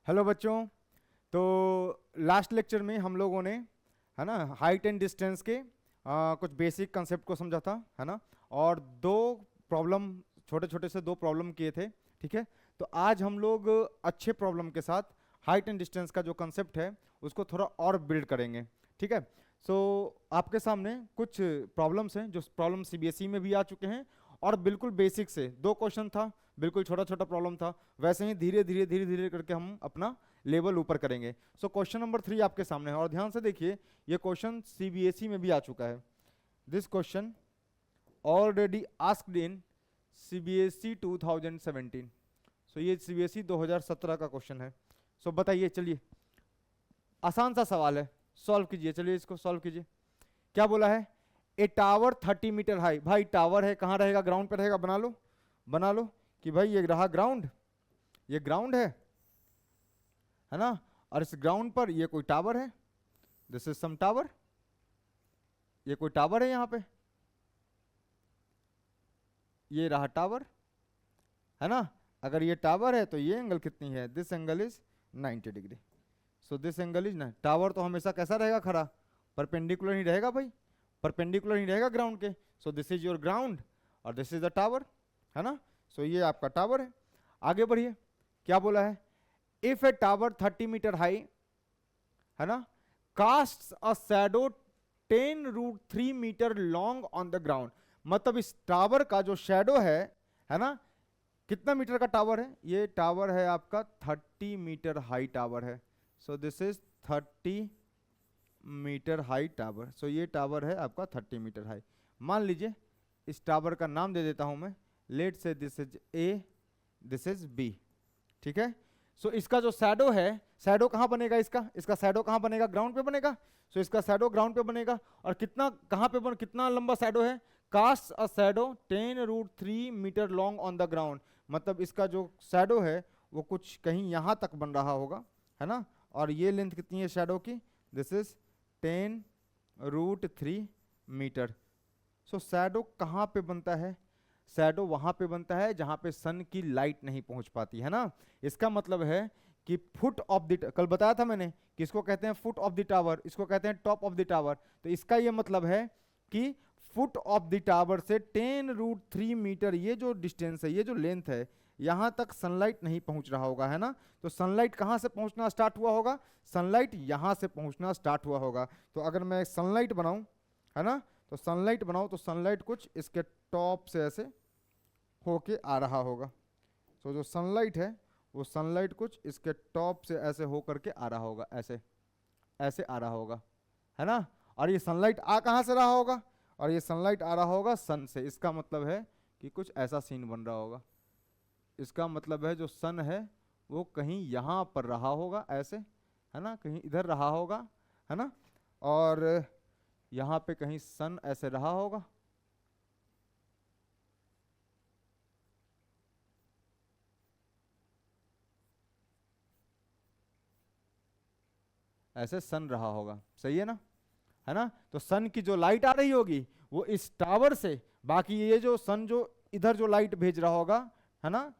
Hello बच्चों। तो last lecture में हम लोगों ने, है ना, हाइट एंड डिस्टेंस के कुछ बेसिक कंसेप्ट को समझा था, है ना। और दो प्रॉब्लम, छोटे छोटे से दो प्रॉब्लम किए थे। ठीक है। तो आज हम लोग अच्छे प्रॉब्लम के साथ हाइट एंड डिस्टेंस का जो कंसेप्ट है उसको थोड़ा और बिल्ड करेंगे। ठीक है। सो आपके सामने कुछ प्रॉब्लम्स हैं जो प्रॉब्लम सीबीएसई में भी आ चुके हैं, और बिल्कुल बेसिक से दो क्वेश्चन था, बिल्कुल छोटा छोटा प्रॉब्लम था। वैसे ही धीरे धीरे धीरे धीरे करके हम अपना लेवल ऊपर करेंगे। सो क्वेश्चन नंबर 3 आपके सामने है, और ध्यान से देखिए, ये क्वेश्चन सीबीएसई में भी आ चुका है। This question already asked in CBSE 2017। सो ये सीबीएसई 2017 का क्वेश्चन है। सो बताइए, चलिए, आसान सा सवाल है, सॉल्व कीजिए। चलिए इसको सॉल्व कीजिए। क्या बोला है? A tower 30 metre high. भाई टावर है, कहां रहेगा? ग्राउंड पे रहेगा। बना लो, बना लो कि भाई ये रहा ग्राउंड, ये ग्राउंड है ना। और इस ग्राउंड पर ये कोई टावर है, दिस इज सम टावर, ये कोई टावर है यहां पे, ये रहा टावर, है ना। अगर ये टावर है तो ये एंगल कितनी है? This angle is 90 degree. So this angle is ना, टावर तो हमेशा कैसा रहेगा? खड़ा, परपेंडिकुलर ही रहेगा भाई, परपेंडिकुलर ही रहेगा ग्राउंड के। सो दिस इज योर ग्राउंड और दिस इज द टावर, है ना। सो ये आपका टावर है। आगे बढ़िए, क्या बोला है? If a tower 30 metre high, है ना, cast a shadow 10√3 meter long on the ground. मतलब इस टावर का जो शैडो है ना, कितना मीटर का टावर है? ये टावर है आपका 30 मीटर हाई टावर है। So this is 30 metre high tower. So ये टावर है आपका 30 मीटर हाई। मान लीजिए इस टावर का नाम दे देता हूं मैं, let say this is A, this is B. ठीक है। सो इसका जो शैडो है, शैडो कहां बनेगा? इसका शैडो कहां बनेगा? ग्राउंड पे बनेगा। सो इसका शैडो ग्राउंड पे बनेगा। और कितना, कहां पे कितना लंबा शैडो है? Cast a shadow 10√3 meter long on the ground. मतलब इसका जो शैडो है वो कुछ कहीं यहां तक बन रहा होगा, है ना। और ये लेंथ कितनी है शैडो की? This is 10√3 meter. So shadow कहां पे बनता है? शैडो वहां पे बनता है जहां पे सन की लाइट नहीं पहुंच पाती, है ना। इसका मतलब है कि फुट ऑफ द, कल बताया था मैंने कि इसको कहते हैं फुट ऑफ द टावर, इसको कहते हैं टॉप ऑफ द टावर। तो इसका यह मतलब है कि फुट ऑफ द टावर से 10√3 मीटर, ये जो डिस्टेंस है, ये जो लेंथ है, यहां तक सनलाइट नहीं पहुंच रहा होगा, है ना। तो सनलाइट कहां से पहुंचना स्टार्ट हुआ होगा? सनलाइट यहां से पहुंचना स्टार्ट हुआ होगा। तो अगर मैं सनलाइट बनाऊं, है ना, तो सनलाइट बनाओ तो सनलाइट कुछ इसके टॉप से ऐसे होके आ रहा होगा। सो जो सनलाइट है वो सनलाइट कुछ इसके टॉप से ऐसे हो करके आ रहा होगा, ऐसे ऐसे आ रहा होगा, है ना। और ये सनलाइट आ कहां से रहा होगा? और ये सनलाइट आ रहा होगा सन से। इसका मतलब है कि कुछ ऐसा सीन बन रहा होगा। इसका मतलब है जो सन है वो कहीं यहां पर रहा होगा ऐसे, है ना, कहीं इधर रहा होगा, है ना। और यहां पे कहीं सन ऐसे रहा होगा, ऐसे सन रहा होगा, सही है ना, है ना। तो सन की जो लाइट आ रही होगी वो इस टावर से, बाकी ये जो सन जो इधर जो लाइट भेज रहा होगा, है ना,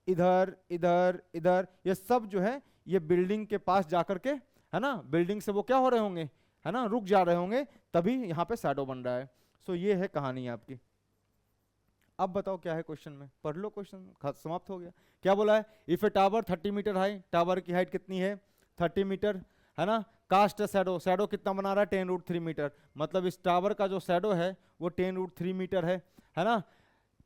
इधर इधर इधर, ये सब जो है ये बिल्डिंग के पास जाकर के, है ना, बिल्डिंग से वो क्या हो रहे होंगे, है ना, रुक जा रहे होंगे, तभी यहां पे शैडो बन रहा है। सो ये है कहानी आपकी। अब बताओ क्या है क्वेश्चन में? पढ़ लो, क्वेश्चन समाप्त हो गया। क्या बोला है? If a tower 30 metre high, tower की हाइट कितनी है? 30 मीटर, है ना। कास्ट शैडो, शैडो कितना बना रहा है? 10√3 मीटर। मतलब इस टावर का जो शैडो है वो 10√3 मीटर है ना।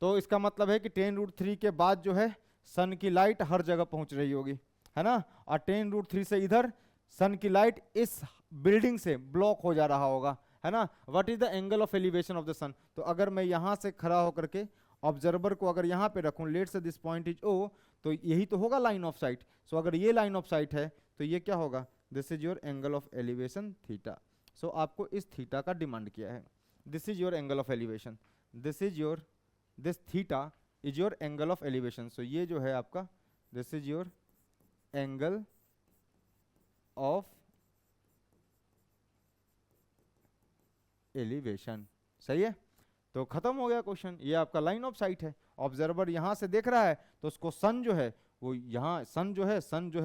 तो इसका मतलब है कि 10√3 के बाद जो है सन की लाइट हर जगह पहुंच रही होगी, है ना। और 10√3 से इधर सन की लाइट इस बिल्डिंग से ब्लॉक हो जा रहा होगा, है ना। What is the angle of elevation of the sun? तो अगर मैं यहां से खड़ा होकर के ऑब्जर्वर को अगर यहां पे रखूं, late say this point is ओ, तो यही तो होगा लाइन ऑफ साइट। सो अगर ये लाइन ऑफ साइट है तो ये क्या होगा? This is your angle of elevation theta. So आपको इस थीटा का डिमांड किया है। This is your angle of elevation, this is your, this theta is your angle of elevation. So ये जो है आपका, this is your angle of elevation, सही है। तो खत्म हो गया क्वेश्चन। ये आपका लाइन ऑफ साइट है, ऑब्जर्वर यहां से देख रहा है तो उसको सन जो है वो यहाँ सन जो है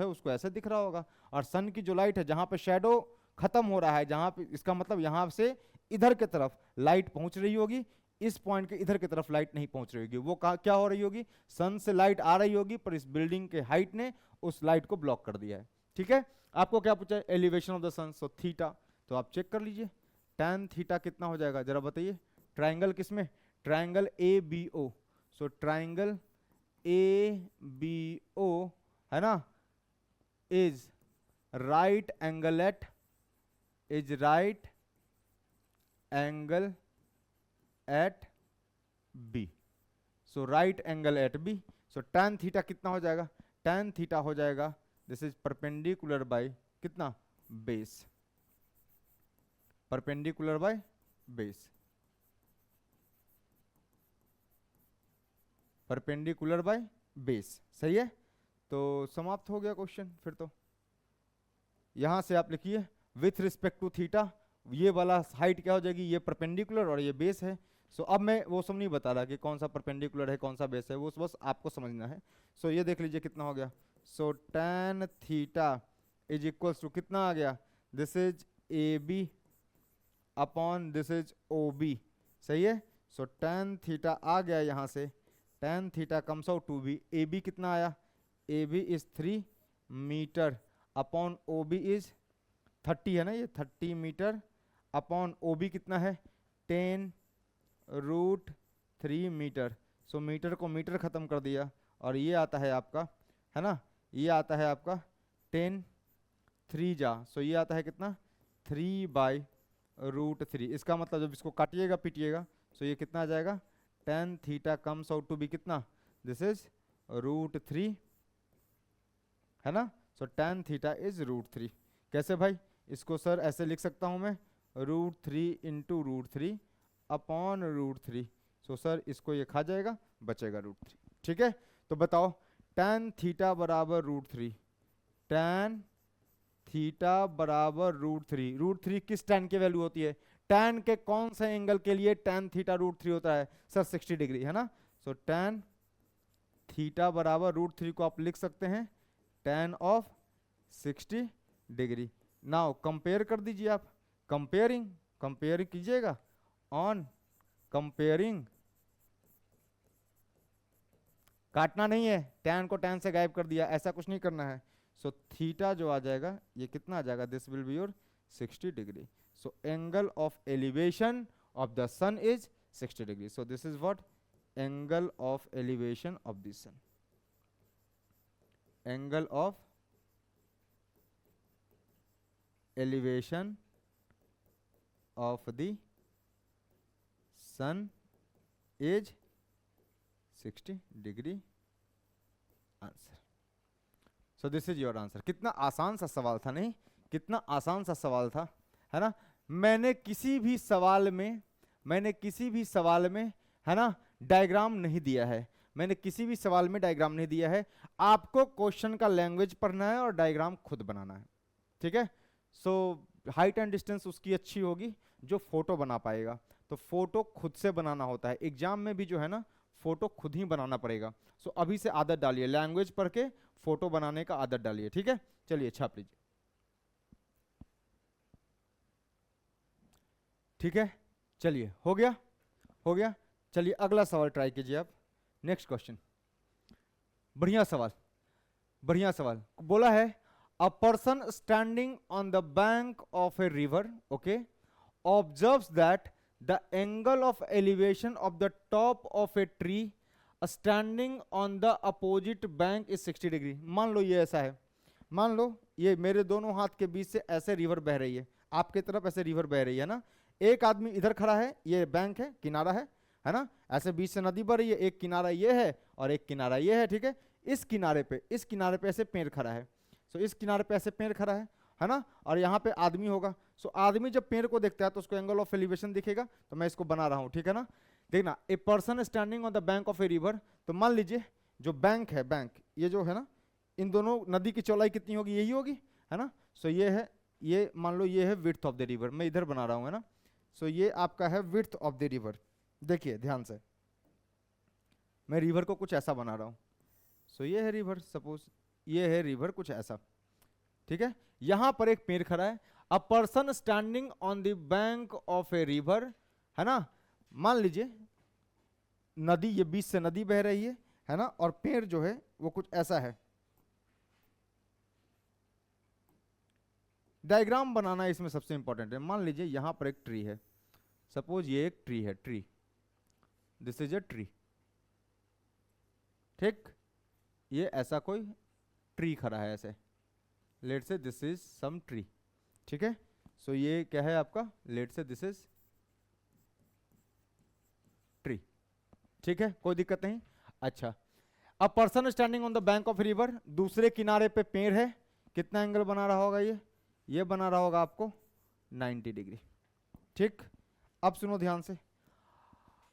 उसको ऐसे दिख रहा होगा, और सन की जो लाइट है जहाँ पे शेडो खत्म हो रहा है, जहाँ पे, इसका मतलब यहाँ से इधर के तरफ लाइट पहुंच रही होगी, इस पॉइंट के इधर की तरफ लाइट नहीं पहुंच रही होगी। वो क्या हो रही होगी, सन से लाइट आ रही होगी, पर इस बिल्डिंग के हाइट ने उस लाइट को ब्लॉक कर दिया है। ठीक है, आपको क्या पूछा है, elevation of the sun, so theta. तो आप चेक कर लीजिए tan थीटा कितना हो जाएगा, जरा बताइए। ट्राइंगल किसमें, triangle A B O, so triangle A B O है ना, is right angle at, is right angle at B, so right angle at B. So tan theta कितना हो जाएगा, tan थीटा हो जाएगा, दिस इज परपेंडिकुलर बाय कितना, base, perpendicular by base, perpendicular by base. सही है, तो समाप्त हो गया क्वेश्चन। फिर तो यहां से आप लिखिए विथ रिस्पेक्ट टू थीटा, ये वाला हाइट क्या हो जाएगी, ये परपेंडिकुलर और ये बेस है। सो अब मैं वो सब नहीं बता रहा कि कौन सा परपेंडिकुलर है कौन सा बेस है, वो बस आपको समझना है। सो ये देख लीजिए कितना हो गया, so tan theta is equals to कितना आ गया, this is A B upon this is O B. सही है, सो tan थीटा आ गया यहाँ से, tan theta comes out to be, A B कितना आया, A B is 3 meter upon O B is 30 है ना, ये 30 मीटर अपॉन ओ बी कितना है 10√3 मीटर। सो मीटर को मीटर खत्म कर दिया, और ये आता है आपका, है ना, ये आता है आपका 10 3 जा, सो ये आता है कितना 3/√3। इसका मतलब जब इसको काटिएगा पीटिएगा, सो ये कितना आ जाएगा, tan theta comes out to be कितना, दिस इज √3 है ना। So tan theta is √3। कैसे भाई, इसको सर ऐसे लिख सकता हूं मैं, √3 इंटू √3 अपॉन √3। सो सर इसको ये खा जाएगा, बचेगा √3। ठीक है, तो बताओ tan थीटा बराबर √3, tan थीटा बराबर √3, √3 किस tan की वैल्यू होती है, tan के कौन से एंगल के लिए tan थीटा √3 होता है, सर 60 डिग्री है ना। सो tan थीटा बराबर √3 को आप लिख सकते हैं tan of 60 degree. Now compare कर दीजिए आप, कंपेयरिंग कीजिएगा, ऑन कंपेयरिंग, काटना नहीं है, tan को tan से गायब कर दिया, ऐसा कुछ नहीं करना है। सो थीटा जो आ जाएगा ये कितना आ जाएगा, this will be your 60 degree. So angle of elevation of the sun is 60 degree. So this is what, angle of elevation of the sun, angle of elevation of the sun is 60 degree answer. So this is your answer. कितना आसान सा सवाल था, नहीं कितना आसान सा सवाल था, है ना। मैंने किसी भी सवाल में है ना डायग्राम नहीं दिया है, मैंने किसी भी सवाल में डायग्राम नहीं दिया है। आपको क्वेश्चन का लैंग्वेज पढ़ना है और डायग्राम खुद बनाना है। ठीक है, सो हाइट एंड डिस्टेंस उसकी अच्छी होगी जो फोटो बना पाएगा। तो फोटो खुद से बनाना होता है, एग्जाम में भी जो है ना फोटो खुद ही बनाना पड़ेगा। सो अभी से आदत डालिए, लैंग्वेज पढ़ के फोटो बनाने का आदत डालिए। ठीक है, चलिए छाप लीजिए। ठीक है, चलिए हो गया। चलिए अगला सवाल ट्राई कीजिए आप, नेक्स्ट क्वेश्चन। बढ़िया सवाल बोला है, a person standing on the bank of a river, okay, observes that the angle of elevation of the top of a tree standing on the opposite bank is 60 degree. मान लो ये ऐसा है, मान लो ये मेरे दोनों हाथ के बीच से ऐसे रिवर बह रही है, आपके तरफ ऐसे रिवर बह रही है ना। एक आदमी इधर खड़ा है, ये बैंक है, किनारा है ना, ऐसे बीच से नदी बह रही है, एक किनारा ये है और एक किनारा ये है। ठीक है, इस किनारे पे ऐसे पेड़ खड़ा है, सो इस किनारे पे ऐसे पेड़ खड़ा है ना, और यहाँ पे आदमी होगा। सो आदमी जब पेड़ को देखता है तो उसको एंगल ऑफ एलिवेशन दिखेगा। तो मैं इसको बना रहा हूँ, ठीक है ना। देखना, a person standing on the bank of a river, तो मान लीजिए जो बैंक है, बैंक ये जो है ना, इन दोनों नदी की चौड़ाई कितनी होगी, यही होगी, है ना। सो ये है, ये मान लो ये है विड्थ ऑफ द रिवर, मैं इधर बना रहा हूँ, है ना। सो ये आपका है विड्थ ऑफ द रिवर। देखिए ध्यान से, मैं रिवर को कुछ ऐसा बना रहा हूँ। सो ये है रिवर, सपोज ये है रिवर कुछ ऐसा, ठीक है। यहां पर एक पेड़ खड़ा है, a person standing on the bank of a river, है ना। मान लीजिए नदी, ये बीच से नदी बह रही है ना, और पेड़ जो है वो कुछ ऐसा है। डायग्राम बनाना इसमें सबसे इंपॉर्टेंट है। मान लीजिए यहां पर एक ट्री है, सपोज ये एक ट्री है, tree, this is a tree, ठीक। ये ऐसा कोई ट्री खड़ा है ऐसे, late say this is some tree, ठीक है। सो ये क्या है आपका, late say this is tree, ठीक है, कोई दिक्कत नहीं। अच्छा, a person standing on the bank of river, दूसरे किनारे पे पेड़ है, कितना एंगल बना रहा होगा ये बना रहा होगा आपको 90 डिग्री, ठीक। अब सुनो ध्यान से,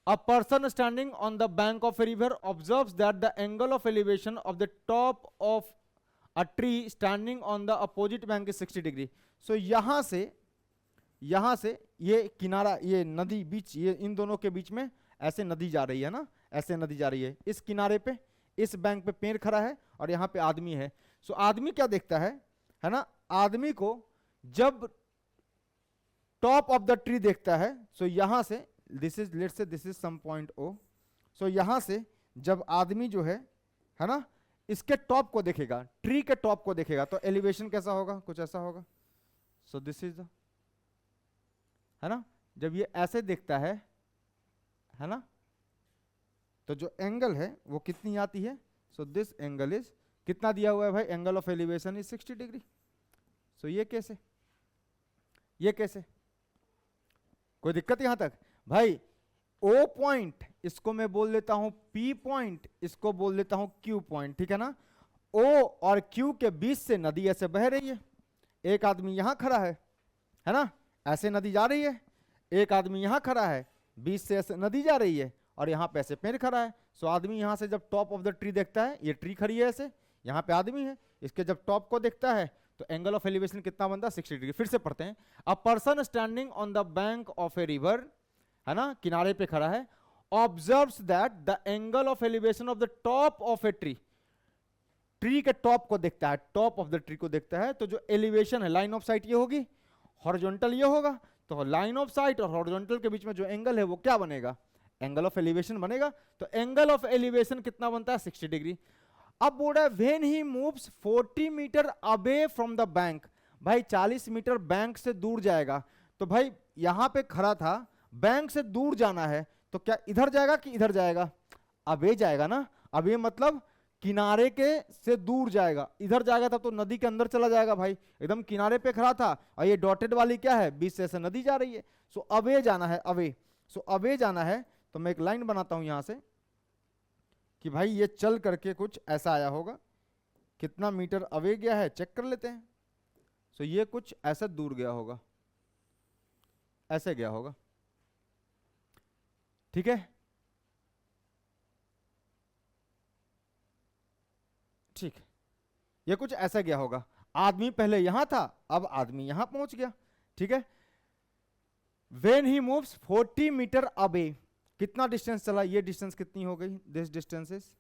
a person standing on the bank of a river observes that the angle of elevation of the top of a tree standing on the opposite bank is 60 degree. So यहां से ये किनारा, ये नदी बीच, ये इन दोनों के बीच में ऐसे नदी जा रही है ना, ऐसे नदी जा रही है। इस किनारे पे, इस बैंक पे पेड़ खड़ा है और यहाँ पे आदमी है। सो आदमी क्या देखता है ना, आदमी को जब टॉप ऑफ द ट्री देखता है, सो यहां से this is, let's say this is some point O, so यहां से जब आदमी जो है ना, इसके टॉप को देखेगा, ट्री के टॉप को देखेगा, तो एलिवेशन कैसा होगा, कुछ ऐसा होगा। सो दिस इज द, है ना, जब ये ऐसे देखता है ना, तो जो एंगल है वो कितनी आती है। सो दिस एंगल इज, कितना दिया हुआ है भाई, angle of elevation is 60 degree. So ये कैसे, ये कैसे, कोई दिक्कत यहां तक भाई। ओ पॉइंट, इसको मैं बोल देता हूं पी पॉइंट, इसको बोल देता हूं क्यू पॉइंट, ठीक है ना। ओ और क्यू के बीच से नदी ऐसे बह रही है, एक आदमी यहां खड़ा है ना, ऐसे नदी जा रही है। एक आदमी यहां खड़ा है, बीच से ऐसे नदी जा रही है, और यहां पे ऐसे पेड़ खड़ा है। सो आदमी यहां से जब टॉप ऑफ द ट्री देखता है, ये ट्री खड़ी है ऐसे, यहां पे आदमी है, इसके जब टॉप को देखता है तो एंगल ऑफ एलिवेशन कितना बनता है, 60 डिग्री। फिर से पढ़ते हैं, a person standing on the bank of a river, है ना, किनारे पे खड़ा है, observes that the angle of elevation of the top of a tree, tree के टॉप को देखता है, टॉप ऑफ द ट्री को देखता है, तो जो एलिवेशन है, लाइन ऑफ साइट ये होगी, हॉरिजॉन्टल ये होगा, तो लाइन ऑफ साइट और हॉरिजॉन्टल के बीच में जो एंगल है वो क्या बनेगा, एंगल ऑफ एलिवेशन बनेगा। तो एंगल ऑफ एलिवेशन कितना बनता है, 60 डिग्री। अब बोल रहा है when he moves 40 meter away from the bank, भाई 40 मीटर बैंक से दूर जाएगा। तो भाई यहां पे खड़ा था, बैंक से दूर जाना है, तो क्या इधर जाएगा कि इधर जाएगा, अवे जाएगा ना। अवे मतलब किनारे के से दूर जाएगा, इधर जाएगा तब तो नदी के अंदर चला जाएगा भाई, एकदम किनारे पे खड़ा था, और ये डॉटेड वाली क्या है, बीच से ऐसे नदी जा रही है। सो अवे जाना है, अवे। सो अवे जाना है, तो मैं एक लाइन बनाता हूं यहां से कि भाई ये चल करके कुछ ऐसा आया होगा, कितना मीटर अवे गया है चेक कर लेते हैं। सो ये कुछ ऐसा दूर गया होगा, ऐसे गया होगा, ठीक है, ठीक, ये कुछ ऐसा गया होगा। आदमी पहले यहां था, अब आदमी यहां पहुंच गया, ठीक है। When he moves 40 meter away, कितना डिस्टेंस चला, ये डिस्टेंस कितनी हो गई, दिस डिस्टेंस इज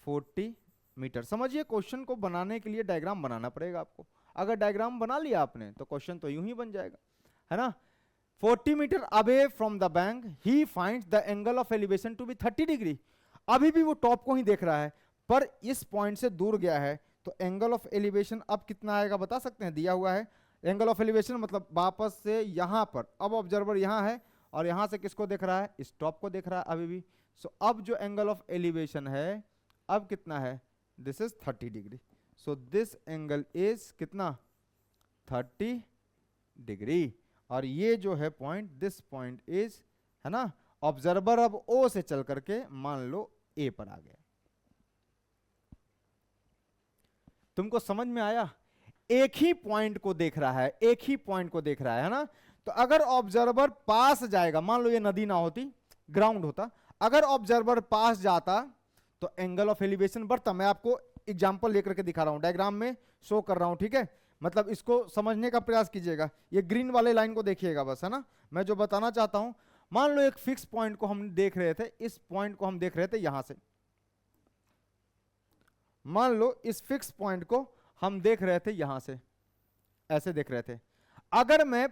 40 मीटर। समझिए क्वेश्चन को बनाने के लिए डायग्राम बनाना पड़ेगा आपको, अगर डायग्राम बना लिया आपने तो क्वेश्चन तो यूं ही बन जाएगा, है ना। 40 meter away from the bank he finds the angle of elevation to be 30 degree. अभी भी वो टॉप को ही देख रहा है, पर इस पॉइंट से दूर गया है, तो एंगल ऑफ एलिवेशन अब कितना आएगा बता सकते हैं, दिया हुआ है एंगल ऑफ एलिवेशन, मतलब वापस से यहां पर, अब ऑब्जर्वर यहां है और यहां से किसको देख रहा है, इस टॉप को देख रहा है अभी भी। सो अब जो एंगल ऑफ एलिवेशन है अब कितना है, this is 30 degree. So this angle is कितना, 30 डिग्री। और ये जो है पॉइंट, दिस पॉइंट इज, है ना, ऑब्जर्वर अब ओ से चल करके मान लो ए पर आ गया। तुमको समझ में आया, एक ही पॉइंट को देख रहा है, एक ही पॉइंट को देख रहा है ना। तो अगर ऑब्जर्वर पास जाएगा, मान लो ये नदी ना होती, ग्राउंड होता, अगर ऑब्जर्वर पास जाता तो एंगल ऑफ एलिवेशन बढ़ता। मैं आपको एग्जांपल लेकर के दिखा रहा हूं, डायग्राम में शो कर रहा हूं, ठीक है। मतलब इसको समझने का प्रयास कीजिएगा, ये ग्रीन वाले लाइन को देखिएगा बस, है ना। मैं जो बताना चाहता हूं, मान लो एक फिक्स पॉइंट को हम देख रहे थे, इस पॉइंट को हम देख रहे थे यहां से, मान लो इस फिक्स पॉइंट को हम देख रहे थे यहां से, ऐसे देख रहे थे। अगर मैं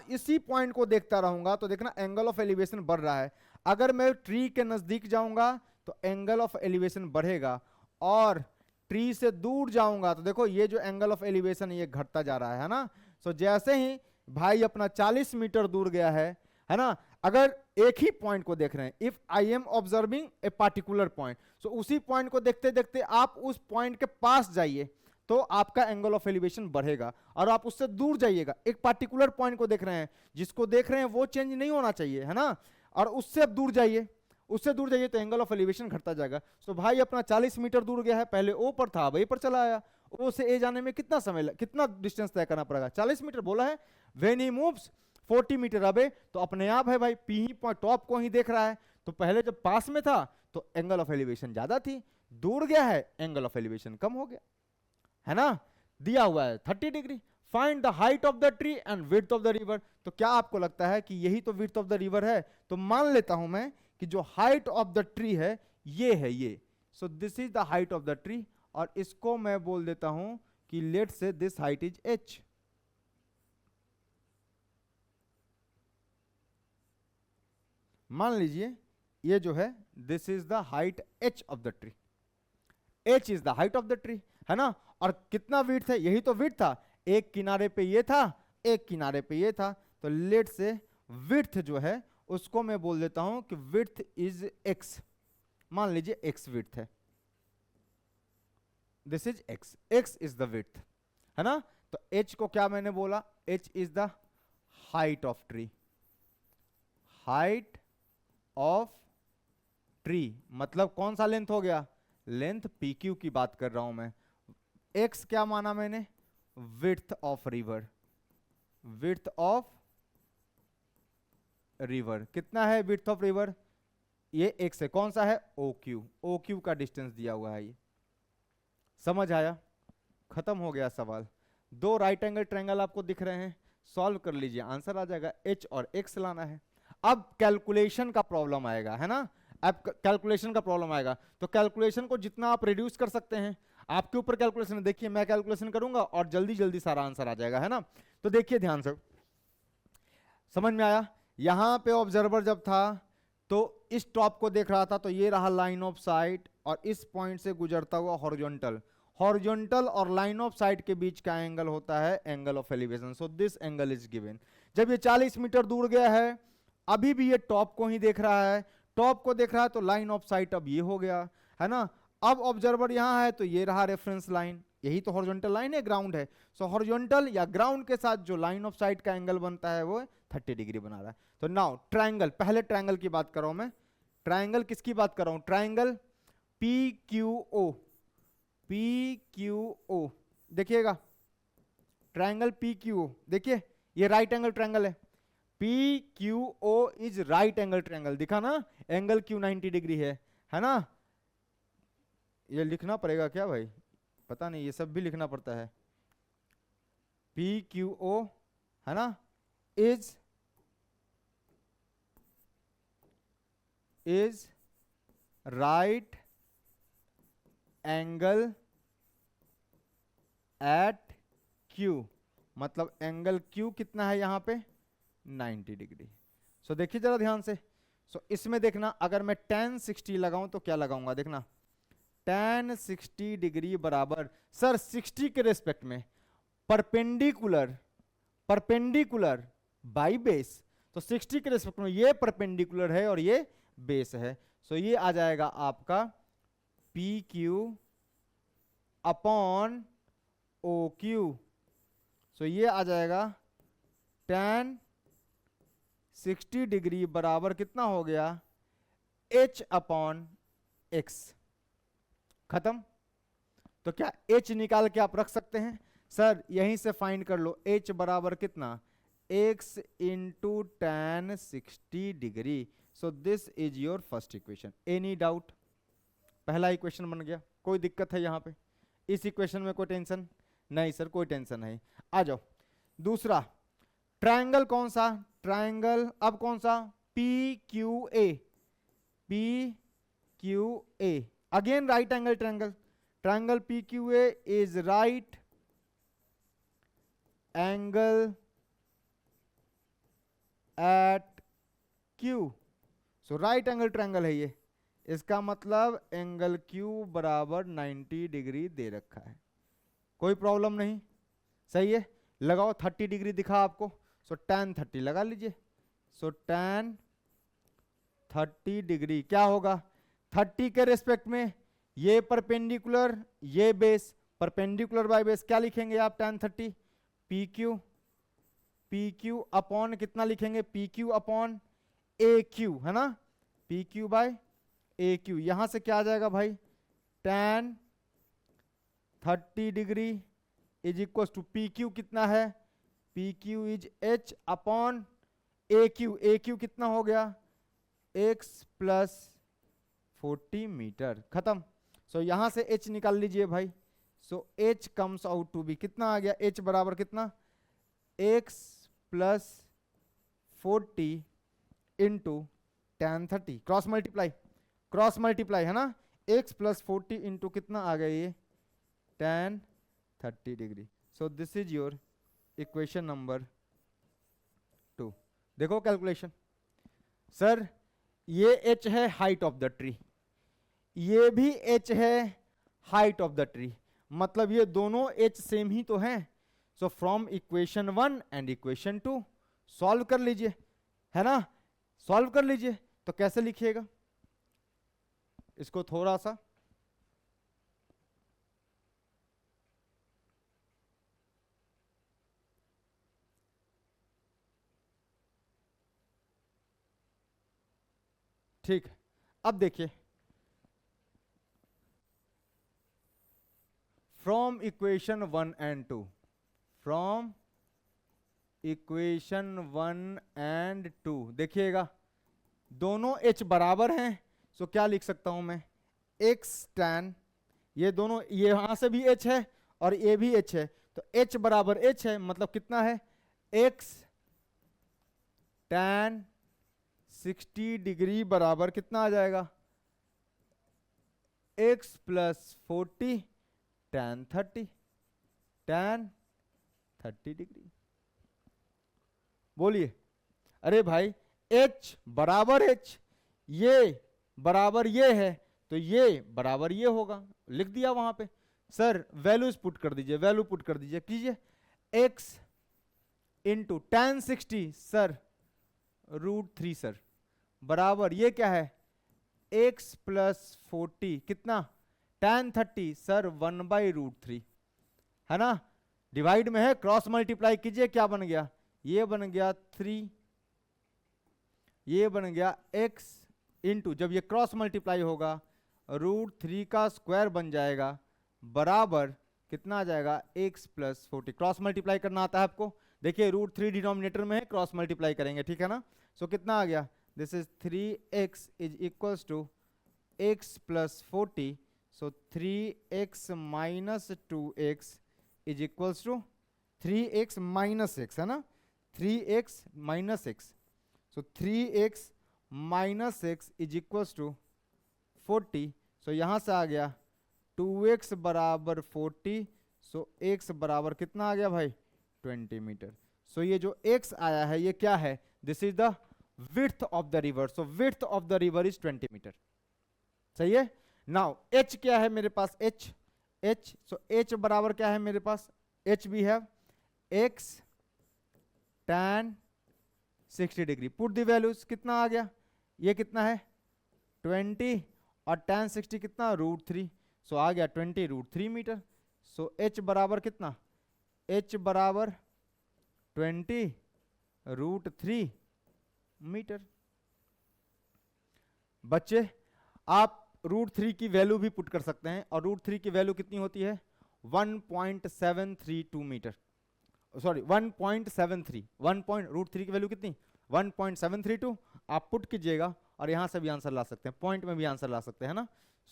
इसी पॉइंट को देखता रहूंगा तो देखना एंगल ऑफ एलिवेशन बढ़ रहा है। अगर मैं ट्री के नजदीक जाऊंगा तो एंगल ऑफ एलिवेशन बढ़ेगा, और ट्री से दूर जाऊंगा तो देखो ये जो एंगल ऑफ एलिवेशन ये घटता जा रहा है ना। सो जैसे ही भाई अपना 40 मीटर दूर गया है ना, अगर एक ही पॉइंट को देख रहे हैं, if I am observing a particular point, so उसी पॉइंट को देखते देखते आप उस पॉइंट के पास जाइए तो आपका एंगल ऑफ एलिवेशन बढ़ेगा, और आप उससे दूर जाइएगा, एक पार्टिकुलर पॉइंट को देख रहे हैं, जिसको देख रहे हैं वो चेंज नहीं होना चाहिए, है ना, और उससे अब दूर जाइए, उससे दूर जाइए तो एंगल ऑफ एलिवेशन घटता जाएगा। सो भाई अपना 40 मीटर दूर गया है, पहले ओ पर था अब ए पर चला आया, ओ से ए जाने में कितना समय कितना डिस्टेंस तय करना पड़ेगा, 40 मीटर बोला है। व्हेन ही मूव्स 40 मीटर अबे, तो अपने आप है भाई पी टॉप को ही देख रहा है, तो पहले जब पास में था तो एंगल ऑफ एलिवेशन ज्यादा थी, दूर गया है एंगल ऑफ एलिवेशन कम हो गया, है ना। दिया हुआ है 30 degree. Find the height of the tree and width of the river, तो क्या आपको लगता है कि यही तो विड्थ ऑफ द रिवर है? तो मान लेता हूं मैं कि जो हाइट ऑफ द ट्री है ये है ये, so this is the height of the tree, और इसको मैं बोल देता हूं कि late say this height is h। मान लीजिए ये जो है this is the height h of the tree, h is the height of the tree, है ना। और कितना विड्थ है? यही तो विड्थ था, एक किनारे पे ये था, एक किनारे पे ये था, तो लेट से विड्थ जो है उसको मैं बोल देता हूं कि विड्थ इज x। मान लीजिए x विड्थ है, this is x, x is the width, है ना। तो h को क्या मैंने बोला? h is the height of tree, height of tree मतलब कौन सा लेंथ हो गया? लेंथ PQ की बात कर रहा हूं मैं। x क्या माना मैंने? Width of river, width of river कितना है विड्थ ऑफ रिवर? ये x है, कौन सा है? OQ, OQ का डिस्टेंस दिया हुआ है ये। समझ आया? खत्म हो गया सवाल। दो राइट एंगल ट्रायंगल आपको दिख रहे हैं, सॉल्व कर लीजिए, आंसर आ जाएगा। h और x लाना है। अब कैलकुलेशन का प्रॉब्लम आएगा, है ना। अब कैलकुलेशन का प्रॉब्लम आएगा, तो कैलकुलेशन को जितना आप रिड्यूस कर सकते हैं आपके ऊपर कैलकुलेशन है। देखिए मैं कैलकुलेशन करूंगा और जल्दी जल्दी सारा आंसर आ जाएगा, है ना। तो देखिए ध्यान से, समझ में आया? यहां पे ऑब्जर्वर जब था तो इस टॉप को देख रहा था, तो ये रहा लाइन ऑफ साइट, और इस पॉइंट से गुजरता हुआ हॉरिजॉन्टल, हॉरिजॉन्टल और लाइन ऑफ साइट के बीच का एंगल होता है angle of elevation. So this angle is given. जब ये 40 मीटर दूर गया है, अभी भी ये टॉप को ही देख रहा है, टॉप को देख रहा है, तो लाइन ऑफ साइट अब ये हो गया, है ना। अब ऑब्जर्वर यहां है तो ये रहा रेफरेंस लाइन, यही तो हॉरिजॉन्टल लाइन है, ग्राउंड है। सो हॉरिजॉन्टल या ग्राउंड के साथ जो लाइन ऑफ साइट का एंगल बनता है वो 30 डिग्री बना रहा है। तो नाउ ट्रायंगल, पहले ट्रायंगल की बात कर रहा हूं मैं। ट्रायंगल किसकी बात कर रहा हूं? ट्रायंगल PQO, PQO देखिएगा, ट्रायंगल PQO देखिए, ये राइट एंगल ट्रायंगल है। PQO is right angle triangle, दिखा ना, एंगल Q 90 डिग्री है ना। ये लिखना पड़ेगा क्या भाई? पता नहीं, ये सब भी लिखना पड़ता है। PQO है ना, is right angle at Q, मतलब एंगल Q कितना है यहां पे? 90 डिग्री। सो देखिए जरा ध्यान से। सो इसमें देखना, अगर मैं tan 60 लगाऊं तो क्या लगाऊंगा? देखना tan 60 डिग्री बराबर, सर 60 के रेस्पेक्ट में परपेंडिकुलर, परपेंडिकुलर बाई बेस, तो 60 के रेस्पेक्ट में ये परपेंडिकुलर है और ये बेस है। सो ये आ जाएगा आपका PQ अपॉन OQ। सो ये आ जाएगा tan 60 डिग्री बराबर कितना हो गया? H upon X। खत्म। तो क्या H निकाल के आप रख सकते हैं? सर यहीं से फाइंड कर लो, H बराबर कितना? X into tan 60 degree. So this is your first equation. Any doubt? पहला इक्वेशन बन गया। कोई दिक्कत है यहाँ पे? इस इक्वेशन में कोई टेंशन नहीं? सर कोई टेंशन नहीं। आ जाओ दूसरा ट्रायंगल, कौन सा ट्रायंगल? अब कौन सा? PQA, PQA again right angle triangle. Triangle PQA is right angle at Q। So right angle triangle है ये, इसका मतलब एंगल Q बराबर 90 डिग्री दे रखा है, कोई प्रॉब्लम नहीं, सही है। लगाओ 30 डिग्री दिखा आपको, सो tan 30 लगा लीजिए। सो tan 30 डिग्री क्या होगा, 30 के रेस्पेक्ट में ये परपेंडिकुलर, ये बेस, परपेंडिकुलर बाय बेस क्या लिखेंगे आप, tan 30 PQ अपॉन कितना लिखेंगे, PQ अपॉन AQ, है ना, PQ बाय AQ। यहां से क्या आ जाएगा भाई, tan 30 degree is equal to PQ कितना है, PQ is H upon AQ कितना हो गया, x प्लस 40 मीटर, खत्म। सो यहां से H निकाल लीजिए भाई। So H comes out to be कितना आ गया, H बराबर कितना, x plus 40 into tan 30, cross multiply है ना, x प्लस 40 इंटू कितना आ गया ये, tan 30 degree. So this is your equation number 2। देखो कैलकुलेशन, सर ये h है हाइट ऑफ द ट्री, ये भी h है हाइट ऑफ द ट्री, मतलब ये दोनों h सेम ही तो हैं। So from equation 1 and equation 2 solve कर लीजिए, है ना, सॉल्व कर लीजिए। तो कैसे लिखिएगा इसको, थोड़ा सा ठीक है। अब देखिए, from equation 1 and 2, from equation 1 and 2 देखिएगा दोनों h बराबर हैं। सो क्या लिख सकता हूं मैं, x tan, ये दोनों, ये यहां से भी h है और ये भी h है, तो h बराबर h है, मतलब कितना है, x tan 60 डिग्री बराबर कितना आ जाएगा, x प्लस 40 tan 30 डिग्री। बोलिए, अरे भाई h बराबर h, ये बराबर ये है, तो ये बराबर ये होगा, लिख दिया वहां पे। सर वैल्यूज पुट कर दीजिए, वैल्यू पुट कर दीजिए, कीजिए, x into tan 60 sir √3 sir बराबर ये क्या है, x प्लस 40 कितना, tan 30 सर 1/√3, है ना, डिवाइड में है, क्रॉस मल्टीप्लाई कीजिए, क्या बन गया, ये बन गया 3, ये बन गया x इंटू, जब ये क्रॉस मल्टीप्लाई होगा √3 का स्क्वायर बन जाएगा, बराबर कितना आ जाएगा, x प्लस 40। क्रॉस मल्टीप्लाई करना आता है आपको, देखिए √3 डिनोमिनेटर में है, क्रॉस मल्टीप्लाई करेंगे, ठीक है ना। सो कितना आ गया, this is 3x is equals to x plus 40। So 3x minus 2x is equals to 3x minus x, है ना, 3x minus x। So 3x minus x is equals to 40। So यहां से आ गया 2x बराबर 40। सो x बराबर कितना आ गया भाई, 20 मीटर। सो ये जो x आया है ये क्या है, this is the width of the river. So width of the river is 20 meter, सही है। नाउ h क्या है मेरे पास, h सो h बराबर क्या है मेरे पास, h भी है x tan 60 degree, put the values, कितना आ गया, ये कितना है 20 और tan 60 कितना √3। सो आ गया 20 √3 मीटर। सो h बराबर कितना, h बराबर 20 √3 मीटर। बच्चे आप √3 की वैल्यू भी पुट कर सकते हैं, और √3 की वैल्यू कितनी होती है 1.732 मीटर, सॉरी 1.73, √3 की वैल्यू कितनी 1.732। आप पुट कीजिएगा और यहां से भी आंसर ला सकते हैं, पॉइंट में भी आंसर ला सकते हैं ना।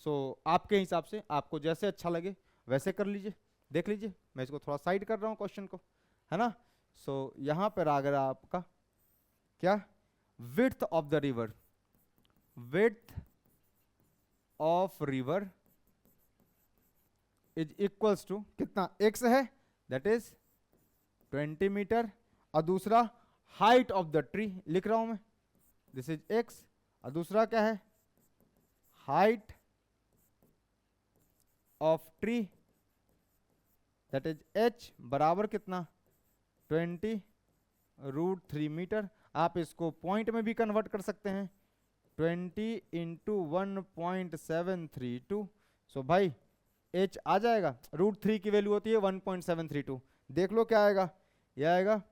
सो आपके हिसाब से आपको जैसे अच्छा लगे वैसे कर लीजिए, देख लीजिए, मैं इसको थोड़ा साइड कर रहा हूं क्वेश्चन को, है ना। सो यहां पर आ गया आपका क्या, width of the river, width of river is equals to कितना, x है दैट इज 20 मीटर, और दूसरा हाइट ऑफ द ट्री लिख रहा हूं मैं, दिस इज x, और दूसरा क्या है, height of tree that is h बराबर कितना 20√3 मीटर। आप इसको पॉइंट में भी कन्वर्ट कर सकते हैं, 20 इंटू 1.732। सो भाई h आ जाएगा, √3 की वैल्यू होती है 1.732, देख लो क्या आएगा, ये आएगा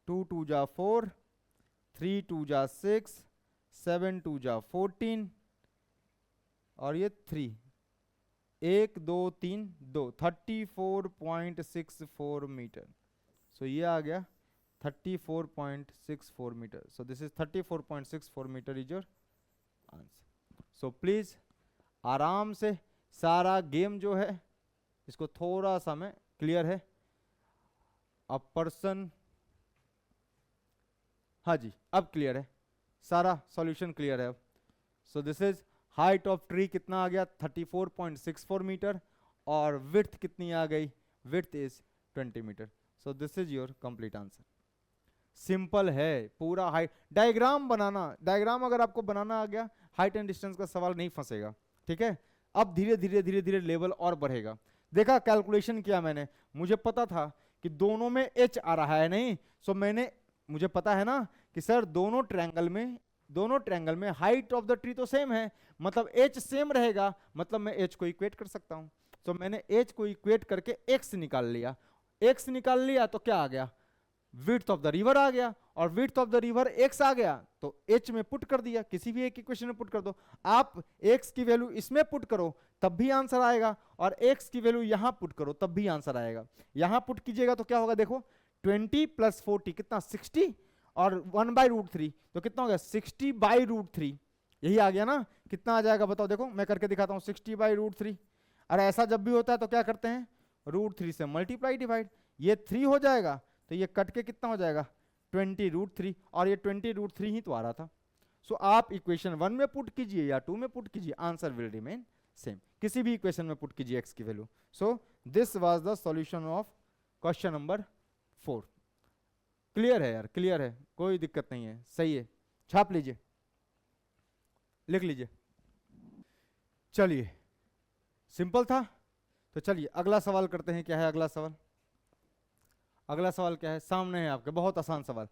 2 2 जा 4, 3 2 जा 6, 7 2 जा 14, और ये 3, 1 2 3 2, 34.64 मीटर। सो ये आ गया 34.64 meter. So this is 34.64 meter is your answer. So please आराम से सारा गेम जो है इसको थोड़ा सा मैं क्लियर है। अ पर्सन, हाँ जी अब क्लियर है, सारा सॉल्यूशन क्लियर है अब। सो this is height of tree कितना आ गया 34.64 मीटर, और विड्थ कितनी आ गई, width is 20 meter. So this is your complete answer. Simple है पूरा। हाइट डायग्राम बनाना, डायग्राम अगर आपको बनाना आ गया, हाइट एंड डिस्टेंस का सवाल नहीं फंसेगा, ठीक है। अब धीरे धीरे धीरे धीरे लेवल और बढ़ेगा। देखा, कैलकुलेशन किया मैंने, मुझे पता था कि दोनों में h आ रहा है नहीं, सो मैंने, मुझे पता है ना कि सर दोनों ट्रायंगल में हाइट ऑफ द ट्री तो सेम है, मतलब h सेम रहेगा, मतलब मैं h को इक्वेट कर सकता हूं। तो मैंने h को इक्वेट करके x निकाल लिया, x निकाल लिया तो क्या आ गया, विड्थ ऑफ द रिवर आ गया, और width of the river x आ गया तो h में पुट कर दिया, किसी भी एक इक्वेशन में पुट कर दो। आप x की वैल्यू इसमें पुट करो तब भी आंसर आएगा, और x की वैल्यू यहां पुट करो तब भी आंसर आएगा। यहां पुट कीजिएगा तो क्या होगा, देखो 20 + 40 कितना 60, और 1/√3 तो कितना हो गया 60/√3, यही आ गया ना। कितना आ जाएगा बताओ, देखो मैं करके दिखाता हूं 60/√3। और ऐसा जब भी होता है तो क्या करते हैं, √3 से मल्टीप्लाई डिवाइड, ये 3 हो जाएगा तो ये कट के कितना हो जाएगा 20√3, और ये 20√3 ही तो आ रहा था। सो आप इक्वेशन 1 में पुट कीजिए या 2 में पुट कीजिए, आंसर विल रिमेन सेम। किसी भी इक्वेशन में पुट कीजिए x की value. So this was the solution of question number 4। Clear है यार, क्लियर है, कोई दिक्कत नहीं है, सही है। छाप लीजिए, लिख लीजिए। चलिए सिंपल था, तो चलिए अगला सवाल करते हैं। क्या है अगला सवाल, अगला सवाल क्या है, सामने है आपके, बहुत आसान सवाल।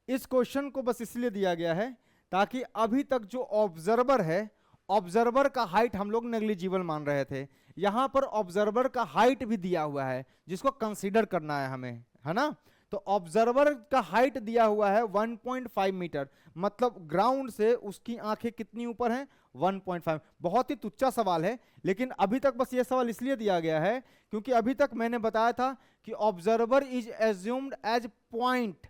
इस क्वेश्चन को बस इसलिए दिया गया है ताकि अभी तक जो ऑब्जर्वर है, ऑब्जर्वर का हाइट हम लोग नेग्लिजिबल मान रहे थे, यहां पर ऑब्जर्वर का हाइट भी दिया हुआ है जिसको कंसीडर करना है हमें, है ना। तो ऑब्जर्वर का हाइट दिया हुआ है 1.5 मीटर, मतलब ग्राउंड से उसकी आंखें कितनी ऊपर हैं 1.5। बहुत ही तुच्चा सवाल है, लेकिन अभी तक बस ये सवाल इसलिए दिया गया है क्योंकि अभी तक मैंने बताया था कि observer is assumed as point,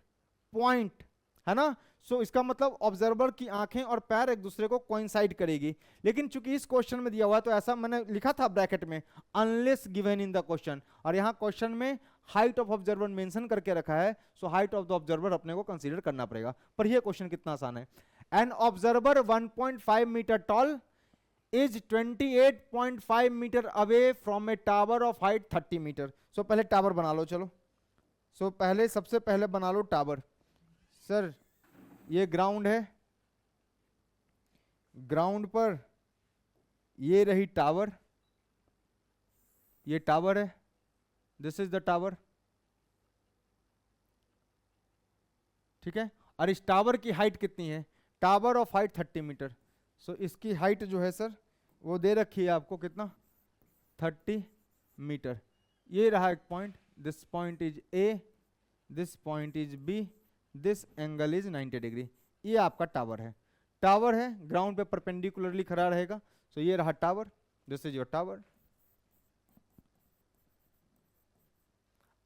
है ना। सो इसका मतलब ऑब्जर्वर की आंखें और पैर एक दूसरे को कोइंसाइड करेगी, लेकिन चूंकि इस क्वेश्चन में दिया हुआ है तो ऐसा मैंने लिखा था ब्रैकेट में, unless given in the question, और यहाँ क्वेश्चन में हाइट ऑफ ऑब्जर्वर मेंशन करके रखा है। So height of the observer अपने को कंसीडर करना पड़ेगा। पर यह क्वेश्चन कितना आसान है। An observer 1.5 metre tall is 28.5 metre away from a tower of height 30 metre. So पहले टावर बना लो, चलो। सो पहले सबसे पहले बना लो टावर। सर ये ग्राउंड है, ग्राउंड पर ये रही टावर, ये टावर है, दिस इज द टावर, ठीक है। और इस टावर की हाइट कितनी है, टावर ऑफ हाइट 30 मीटर। सो इसकी हाइट जो है सर वो दे रखी है आपको, कितना 30 मीटर। ये रहा एक point, this point is A, this point is B, this angle is 90 degree. ये आपका टावर है, टावर है, ग्राउंड पे परपेंडिकुलरली खड़ा रहेगा। सो ये रहा tower, this is your tower.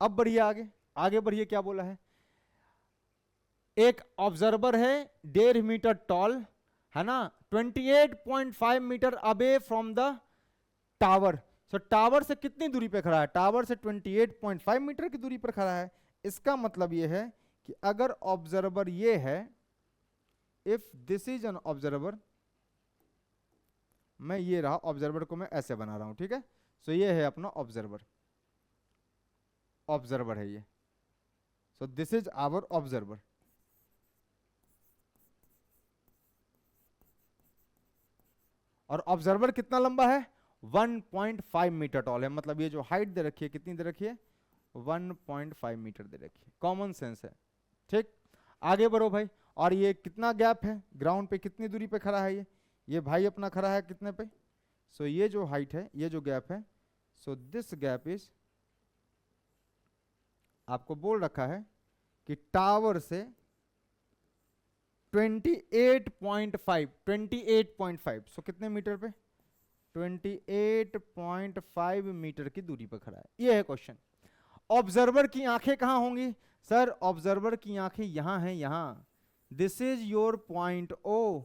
अब बढ़िए आगे, आगे बढ़िए, क्या बोला है, एक ऑब्जर्वर है 1.5 मीटर टॉल, है ना, 28.5 मीटर अबे from the tower. So tower से कितनी दूरी पे खड़ा है, टावर से 28.5 मीटर की दूरी पर खड़ा है। इसका मतलब ये है कि अगर ऑब्जर्वर ये है, if this is an observer, मैं ये रहा ऑब्जर्वर को मैं ऐसे बना रहा हूं, ठीक है। सो ये है अपना ऑब्जर्वर, ऑब्जर्वर है ये। So this is our observer. और ऑब्जर्वर कितना लंबा है? 1.5 मीटर टॉल है, मतलब ये जो हाइट दे रखी है कितनी दे रखी है? 1.5 मीटर दे रखी है। कॉमन सेंस है, ठीक। आगे बढ़ो भाई। और ये कितना गैप है ग्राउंड पे, कितनी दूरी पे खड़ा है ये भाई अपना खड़ा है कितने पे? सो ये जो हाइट है, ये जो गैप है, सो दिस गैप इज, आपको बोल रखा है कि टावर से 28.5 सो कितने मीटर पे? 28.5 मीटर की दूरी पर खड़ा है। ये है क्वेश्चन। ऑब्जर्वर की आंखें कहां होंगी? सर ऑब्जर्वर की आंखें यहां हैं, यहां। This is your point O.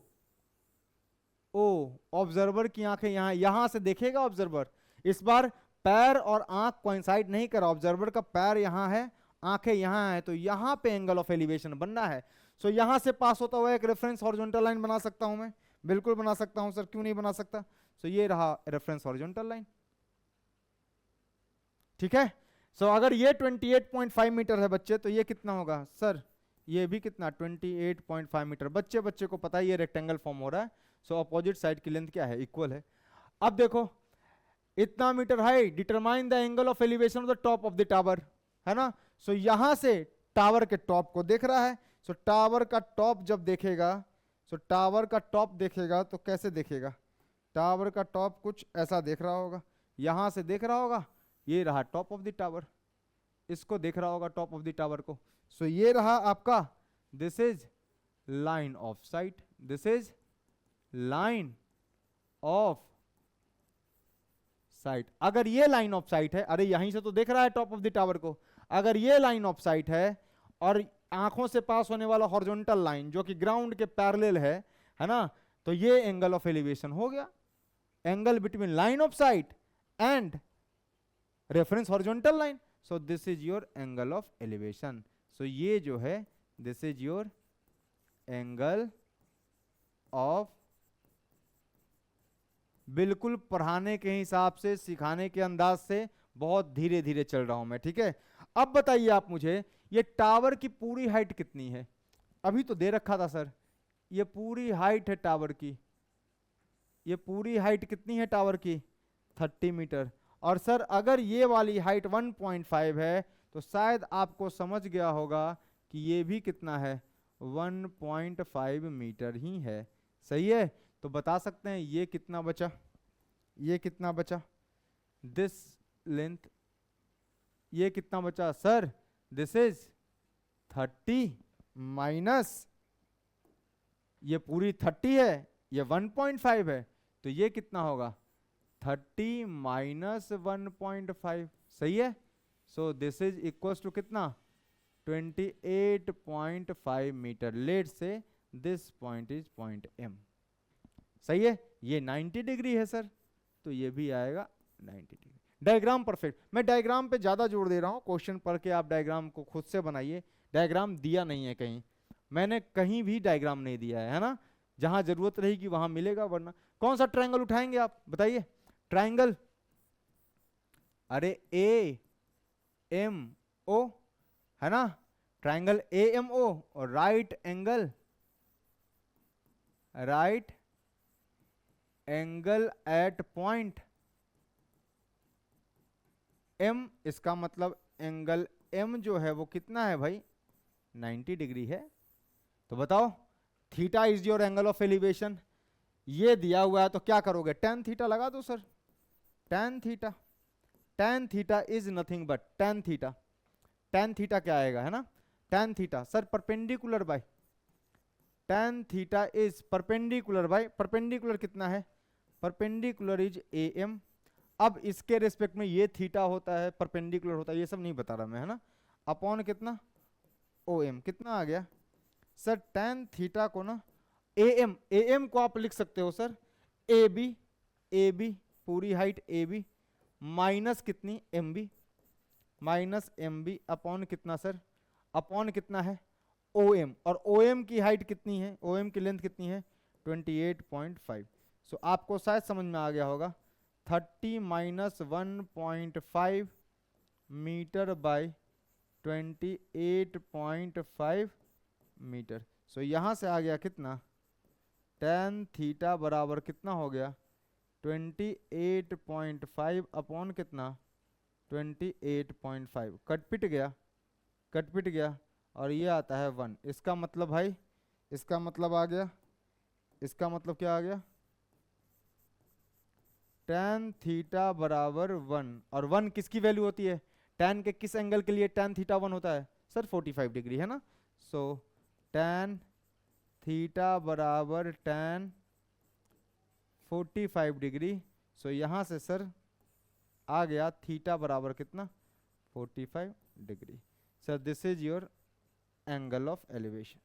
Observer की आंखें यहां से देखेगा ऑब्जर्वर। इस बार पैर और आंख कोइंसाइड नहीं करा, ऑब्जर्वर का पैर यहां है, आंखें यहां है, तो यहां पे एंगल ऑफ एलिवेशन बन रहा है। सो यहां से पास होता हुआ एक रेफरेंस हॉरिजॉन्टल लाइन बना सकता हूं मैं, बिल्कुल बना सकता हूं सर, क्यों नहीं बना सकता? सो ये रहा रेफरेंस हॉरिजॉन्टल लाइन, ठीक है। सो अगर ये 28.5 मीटर है बच्चे, तो ये कितना होगा सर? ये भी कितना? 28.5 मीटर। बच्चे बच्चे को पता है ये रेक्टेंगल फॉर्म हो रहा है, सो अपोजिट साइड की लेंथ क्या है? इक्वल है। अब देखो इतना meter height, determine the angle of elevation of the top of the tower, है ना। सो यहां से टावर के टॉप को देख रहा है। सो टावर का टॉप जब देखेगा, सो टावर का टॉप देखेगा तो कैसे देखेगा? टावर का टॉप कुछ ऐसा देख रहा होगा, यहां से देख रहा होगा, ये रहा टॉप ऑफ द टावर, इसको देख रहा होगा टॉप ऑफ द टावर को। सो ये रहा आपका, this is line of site, this is line of site. अगर ये लाइन ऑफ साइट है, अरे यहीं से तो देख रहा है टॉप ऑफ द टावर को, अगर ये लाइन ऑफ साइट है और आंखों से पास होने वाला हॉरिजॉन्टल लाइन जो कि ग्राउंड के पैरेलल है ना, तो ये एंगल ऑफ एलिवेशन हो गया, angle between line of sight and reference horizontal line. So this is your angle of elevation. So ये जो है, this is your angle of, बिल्कुल पढ़ाने के हिसाब से, सिखाने के अंदाज से बहुत धीरे धीरे चल रहा हूं मैं, ठीक है। अब बताइए आप मुझे, ये टावर की पूरी हाइट कितनी है? अभी तो दे रखा था सर, ये पूरी हाइट है टावर की, ये पूरी हाइट कितनी है टावर की? 30 मीटर। और सर अगर ये वाली हाइट 1.5 है, तो शायद आपको समझ गया होगा कि ये भी कितना है? 1.5 मीटर ही है, सही है। तो बता सकते हैं ये कितना बचा? ये कितना बचा? दिस लेंथ, ये कितना बचा सर? दिस इज 30 माइनस, ये पूरी 30 है, ये 1.5 है, तो ये कितना होगा? 30 माइनस 1.5, सही है। So this is equal to कितना? 28.5 meter. Let say this point is point M, सही है। ये 90 डिग्री है सर, तो ये भी आएगा 90 डिग्री। Diagram perfect. मैं डायग्राम पे ज्यादा जोर दे रहा हूँ, क्वेश्चन पढ़ के आप डायग्राम को खुद से बनाइए। डायग्राम दिया नहीं है कहीं, मैंने कहीं भी डायग्राम नहीं दिया है ना। जहां जरूरत रहेगी वहां मिलेगा, वरना कौन सा ट्रायंगल उठाएंगे आप बताइए? ट्रायंगल, अरे AMO है ना, ट्रायंगल AMO और right angle at point M। इसका मतलब एंगल M जो है वो कितना है भाई? 90 डिग्री है। तो बताओ, theta is your angle of elevation, ये दिया हुआ है तो क्या करोगे? tan थीटा लगा दो sir. tan theta is nothing but tan theta. tan theta क्या आएगा, है ना? tan theta sir perpendicular by, tan theta is perpendicular bye, perpendicular कितना है? Perpendicular is AM। अब इसके रेस्पेक्ट में ये थीटा होता है, परपेंडिकुलर होता है, ये सब नहीं बता रहा मैं, है ना। अपॉन कितना? OM। कितना आ गया सर? tan थीटा को ना AM को आप लिख सकते हो सर AB, पूरी हाइट AB माइनस कितनी? MB, माइनस MB अपॉन कितना सर? अपॉन कितना है? OM। और OM की हाइट कितनी है? OM की लेंथ कितनी है? 28.5। सो आपको शायद समझ में आ गया होगा, 30 माइनस 1.5 मीटर बाय 28.5 मीटर। सो यहां से आ गया कितना, tan थीटा बराबर कितना हो गया 28.5 अपॉन कितना 28.5। कट पिट गया, कट पिट गया, और ये आता है 1। इसका मतलब भाई, इसका मतलब आ गया, इसका मतलब क्या आ गया, tan थीटा बराबर 1। और 1 किसकी वैल्यू होती है, tan के किस एंगल के लिए tan थीटा 1 होता है सर, 45 डिग्री है ना। सो tan थीटा बराबर tan 45 डिग्री। सो यहां से सर आ गया थीटा बराबर कितना 45 degree. Sir this is your angle of elevation.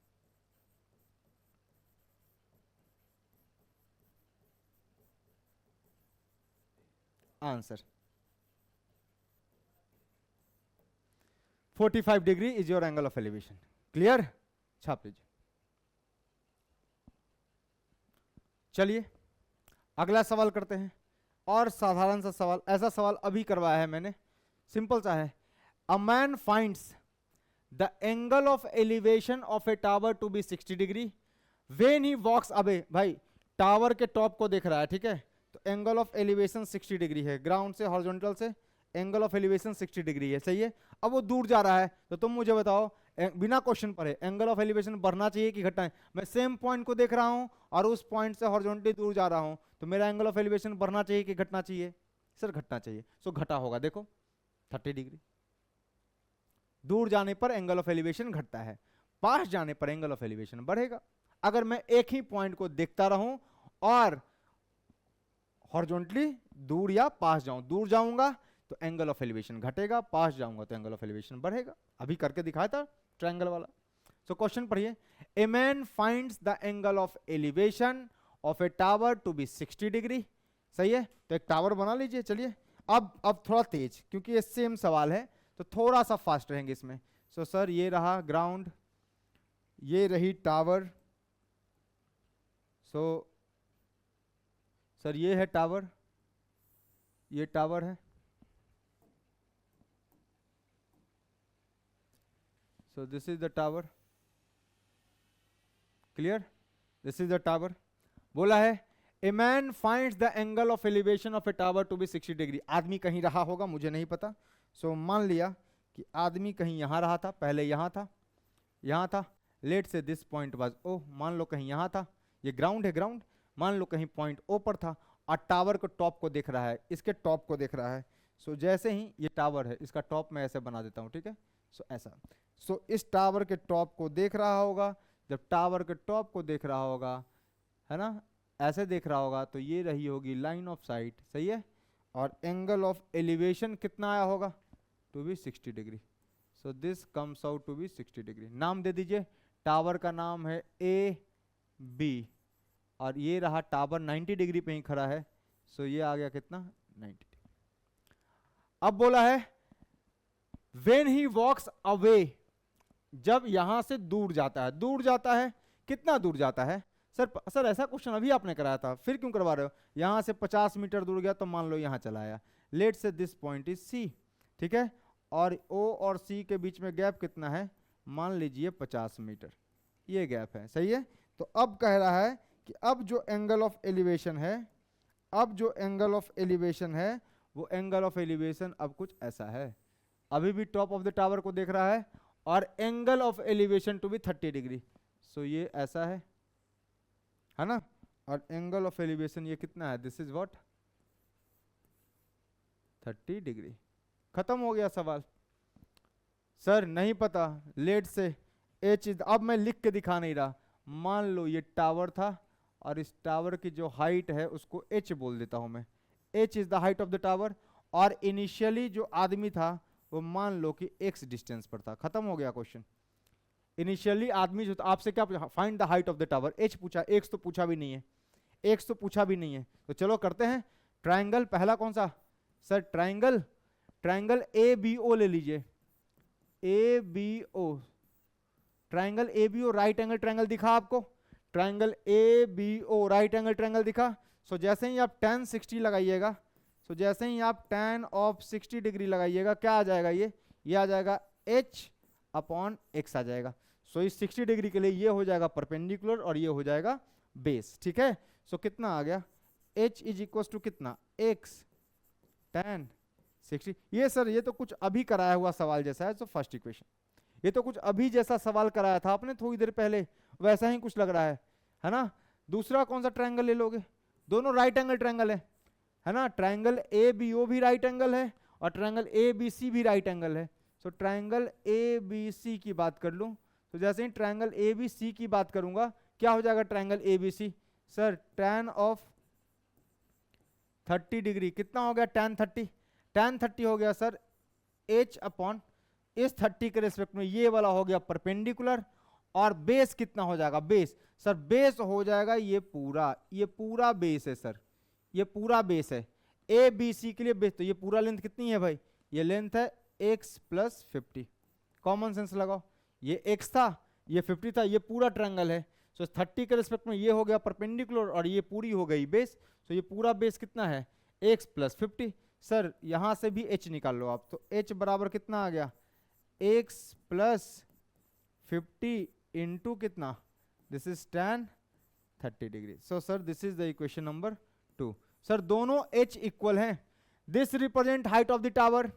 Answer 45 degree is your angle of elevation. Clear, छाप लीजिए। चलिए अगला सवाल करते हैं, और साधारण सा सवाल, ऐसा सवाल अभी करवाया है मैंने, सिंपल सा है। A man finds the angle of elevation of a tower to be 60 degree when he walks away. भाई टावर के टॉप को देख रहा है, ठीक है, तो एंगल ऑफ एलिवेशन 60 डिग्री है, ग्राउंड से हॉरिजॉन्टल से एंगल ऑफ एलिवेशन 60 डिग्री है, सही है। अब वो दूर जा रहा है, तो तुम मुझे बताओ बिना क्वेश्चन पढ़े एंगल ऑफ एलिवेशन बढ़ना चाहिए कि घटना है। मैं सेम पॉइंट को देख रहा हूं और उस पॉइंट से हॉरिजॉन्टली दूर जा रहा हूं, तो मेरा एंगल ऑफ एलिवेशन बढ़ना चाहिए कि घटना चाहिए, सर घटना चाहिए। सो घटा होगा, देखो 30 डिग्री। दूर जाने पर एंगल ऑफ एलिवेशन घटता है, पास जाने पर एंगल ऑफ एलिवेशन बढ़ेगा। अगर मैं एक ही पॉइंट को देखता रहूं और हॉरिजॉन्टली दूर या पास जाऊं, दूर जाऊंगा तो एंगल ऑफ एलिवेशन घटेगा, पास जाऊंगा तो एंगल ऑफ एलिवेशन बढ़ेगा। अभी करके दिखाया था ट्रायंगल वाला। सो क्वेश्चन पढ़िए। A man finds the angle of elevation of a tower to be 60 degree, सही है। तो एक टावर बना लीजिए। चलिए अब थोड़ा तेज, क्योंकि ये सेम सवाल है तो थोड़ा सा फास्ट रहेंगे इसमें। सो सर ये रहा ग्राउंड, ये रही टावर। सो सर ये है टावर, ये टावर है। So this is the tower, clear, this is the tower। बोला है a man finds the angle of elevation of a tower to be 60 degree. आदमी कहीं रहा होगा, मुझे नहीं पता। सो मान लिया कि आदमी कहीं यहां रहा था, पहले यहां था, यहां था। Late say this point was oh, मान लो कहीं यहां था, ये ग्राउंड है, ग्राउंड मान लो कहीं पॉइंट ओ पर था, और टावर को टॉप को देख रहा है, इसके टॉप को देख रहा है। सो जैसे ही ये टावर है, इसका टॉप मैं ऐसे बना देता हूं, ठीक है। सो ऐसा, सो इस टावर के टॉप को देख रहा होगा। जब टावर के टॉप को देख रहा होगा, है ना, ऐसे देख रहा होगा, तो ये रही होगी लाइन ऑफ साइट, सही है। और एंगल ऑफ एलिवेशन कितना आया होगा to be 60 degree. So this comes out to be 60 degree. नाम दे दीजिए, टावर का नाम है ए बी, और ये रहा टावर 90 डिग्री पे ही खड़ा है। सो ये आ गया कितना 90 डिग्री। अब बोला है व्हेन ही वॉक्स अवे, जब यहां से दूर जाता है, दूर जाता है, कितना दूर जाता है सर ऐसा क्वेश्चन अभी आपने कराया था, फिर क्यों करवा रहे हो। यहां से 50 मीटर दूर गया, तो मान लो यहां चला आया। Late say this point is सी, ठीक है, और ओ और सी के बीच में गैप कितना है, मान लीजिए 50 मीटर, ये गैप है, सही है। तो अब कह रहा है कि अब जो एंगल ऑफ एलिवेशन है, अब जो एंगल ऑफ एलिवेशन है, वो एंगल ऑफ एलिवेशन अब कुछ ऐसा है। अभी भी टॉप ऑफ द टावर को देख रहा है, और angle of elevation to be 30 degree. So ये ऐसा है ना, और एंगल ऑफ एलिवेशन ये कितना है, दिस इज व्हाट 30 डिग्री। खत्म हो गया सवाल। सर नहीं पता, लेट से एच इज, अब मैं लिख के दिखा नहीं रहा, मान लो ये टावर था, और इस टावर की जो हाइट है उसको एच बोल देता हूं मैं। H is the height of the tower, और इनिशियली जो आदमी था वो मान लो कि x डिस्टेंस पर था। खत्म हो गया क्वेश्चन। इनिशियली आदमी जो था, आपसे क्या पूछा, find the height of the tower, h पूछा, x तो पूछा भी नहीं है, x तो पूछा भी नहीं है। तो चलो करते हैं ट्रायंगल। पहला कौन सा सर, ट्रायंगल, ट्रायंगल ABO ले लीजिए, ABO, triangle ABO right angle triangle दिखा आपको, triangle ABO right angle triangle दिखा। सो जैसे ही आप tan 60 लगाइएगा, सो जैसे ही आप tan ऑफ 60 डिग्री लगाइएगा क्या आ जाएगा, ये आ जाएगा h अपॉन x आ जाएगा। सो इस 60 डिग्री के लिए ये हो जाएगा परपेंडिकुलर और ये हो जाएगा बेस, ठीक है। सो कितना आ गया, h इज इक्वल टू कितना, x tan 60। ये सर ये तो कुछ अभी कराया हुआ सवाल जैसा है। सो फर्स्ट इक्वेशन, ये तो कुछ अभी जैसा सवाल कराया था आपने थोड़ी देर पहले, वैसा ही कुछ लग रहा है ना। दूसरा कौन सा ट्रायंगल ले लोगे, दोनों राइट एंगल ट्रायंगल है ना। ट्रायंगल ए बी ओ भी राइट एंगल है और ट्रायंगल ए बी सी भी राइट एंगल है। सो ट्रायंगल ए बी सी की बात कर लूं तो जैसे ही ट्रायंगल ए बी सी की बात करूंगा क्या हो जाएगा triangle A B C, sir tan of 30 degree कितना हो गया, tan 30 हो गया सर h अपॉन इस 30 के रिस्पेक्ट में ये वाला हो गया परपेंडिकुलर। और बेस कितना हो जाएगा, बेस सर बेस हो जाएगा ये पूरा बेस है सर, ये पूरा बेस है ए बी सी के लिए बेस। तो ये पूरा लेंथ कितनी है भाई, ये लेंथ है x प्लस 50। कॉमन सेंस लगाओ, ये x था ये 50 था, ये पूरा ट्रायंगल है। सो 30 के रिस्पेक्ट में ये हो गया परपेंडिकुलर और ये पूरी हो गई बेस। सो ये पूरा बेस कितना है x प्लस 50। सर यहां से भी h निकाल लो आप, तो h बराबर कितना आ गया x प्लस 50 इंटू कितना, this is tan 30 degree. So sir this is the equation number 2। Sir दोनों h इक्वल हैं, this represent height of the tower,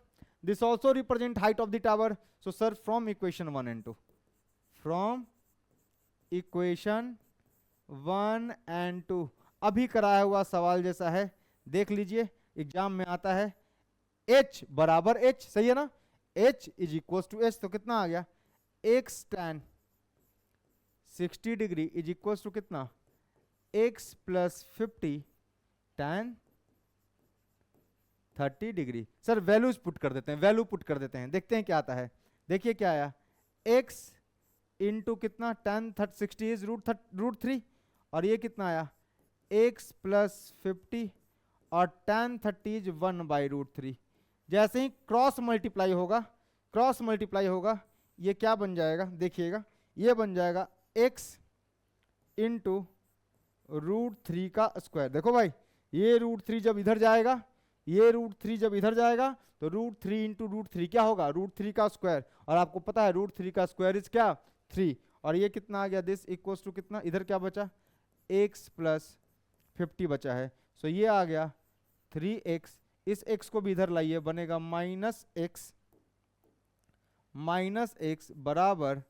this also represent height of the tower. So sir from equation 1 and 2, from equation 1 and 2 अभी कराया हुआ सवाल जैसा है, देख लीजिए एग्जाम में आता है h बराबर h, सही है ना, h is equal to h। तो कितना आ गया x tan 60 degree is equal to कितना x plus 50 tan 30 degree. Sir values put कर देते हैं, वैल्यू पुट कर देते हैं, देखते हैं क्या आता है। देखिए क्या आया, x इंटू कितना tan 60 इज रूट 3 और ये कितना आया x प्लस 50 और tan 30 इज 1/√3। जैसे ही क्रॉस मल्टीप्लाई होगा ये क्या बन जाएगा, देखिएगा ये बन जाएगा x इंटू √3 का स्क्वायर। देखो भाई ये √3 जब इधर जाएगा, ये √3 जब इधर जाएगा तो √3 इंटू √3 क्या होगा, √3 का स्क्वायर। और आपको पता है √3 का स्क्वायर इज क्या 3। और ये कितना आ गया, दिस इक्वल्स टू कितना, इधर क्या बचा x प्लस 50 बचा है। सो ये आ गया 3x, इस x को भी इधर लाइए बनेगा माइनस x बराबर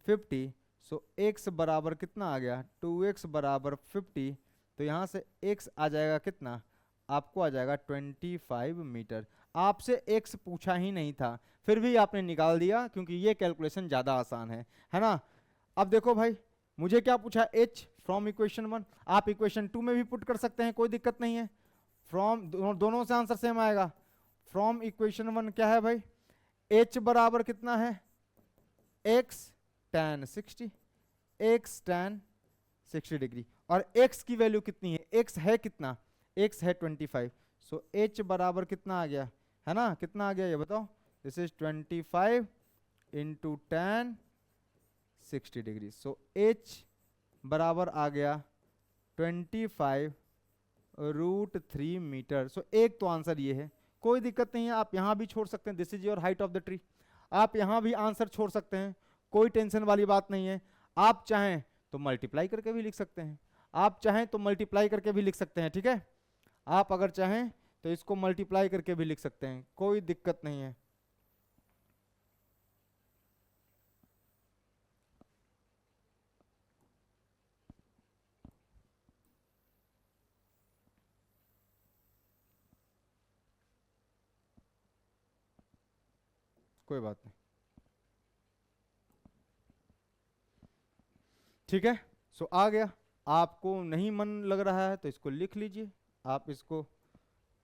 50। सो x बराबर कितना आ गया 2x बराबर 50। तो यहां से x आ जाएगा कितना, आपको आ जाएगा 25 मीटर। आपसे x पूछा ही नहीं था फिर भी आपने निकाल दिया क्योंकि ये कैलकुलेशन ज्यादा आसान है ना। अब देखो भाई मुझे क्या पूछा, h फ्रॉम इक्वेशन 1, आप इक्वेशन 2 में भी पुट कर सकते हैं, कोई दिक्कत नहीं है। फ्रॉम दोनों से आंसर सेम आएगा। फ्रॉम इक्वेशन 1 क्या है भाई, h बराबर कितना है x tan 60 डिग्री और x की वैल्यू कितनी है, x है कितना, x है 25। सो h बराबर कितना आ गया, है ना, कितना आ गया ये बताओ, this is 25 into tan 60 degree. So h बराबर आ गया 25√3 मीटर। सो एक तो आंसर ये है, कोई दिक्कत नहीं है, आप यहां भी छोड़ सकते हैं, this is your height of the tree. आप यहां भी आंसर छोड़ सकते हैं, कोई टेंशन वाली बात नहीं है। आप चाहें तो मल्टीप्लाई करके भी लिख सकते हैं, ठीक है। आप अगर चाहें तो इसको मल्टीप्लाई करके भी लिख सकते हैं, कोई दिक्कत नहीं है। कोई बात नहीं, ठीक है। सो आ गया, आपको नहीं मन लग रहा है तो इसको लिख लीजिए, आप इसको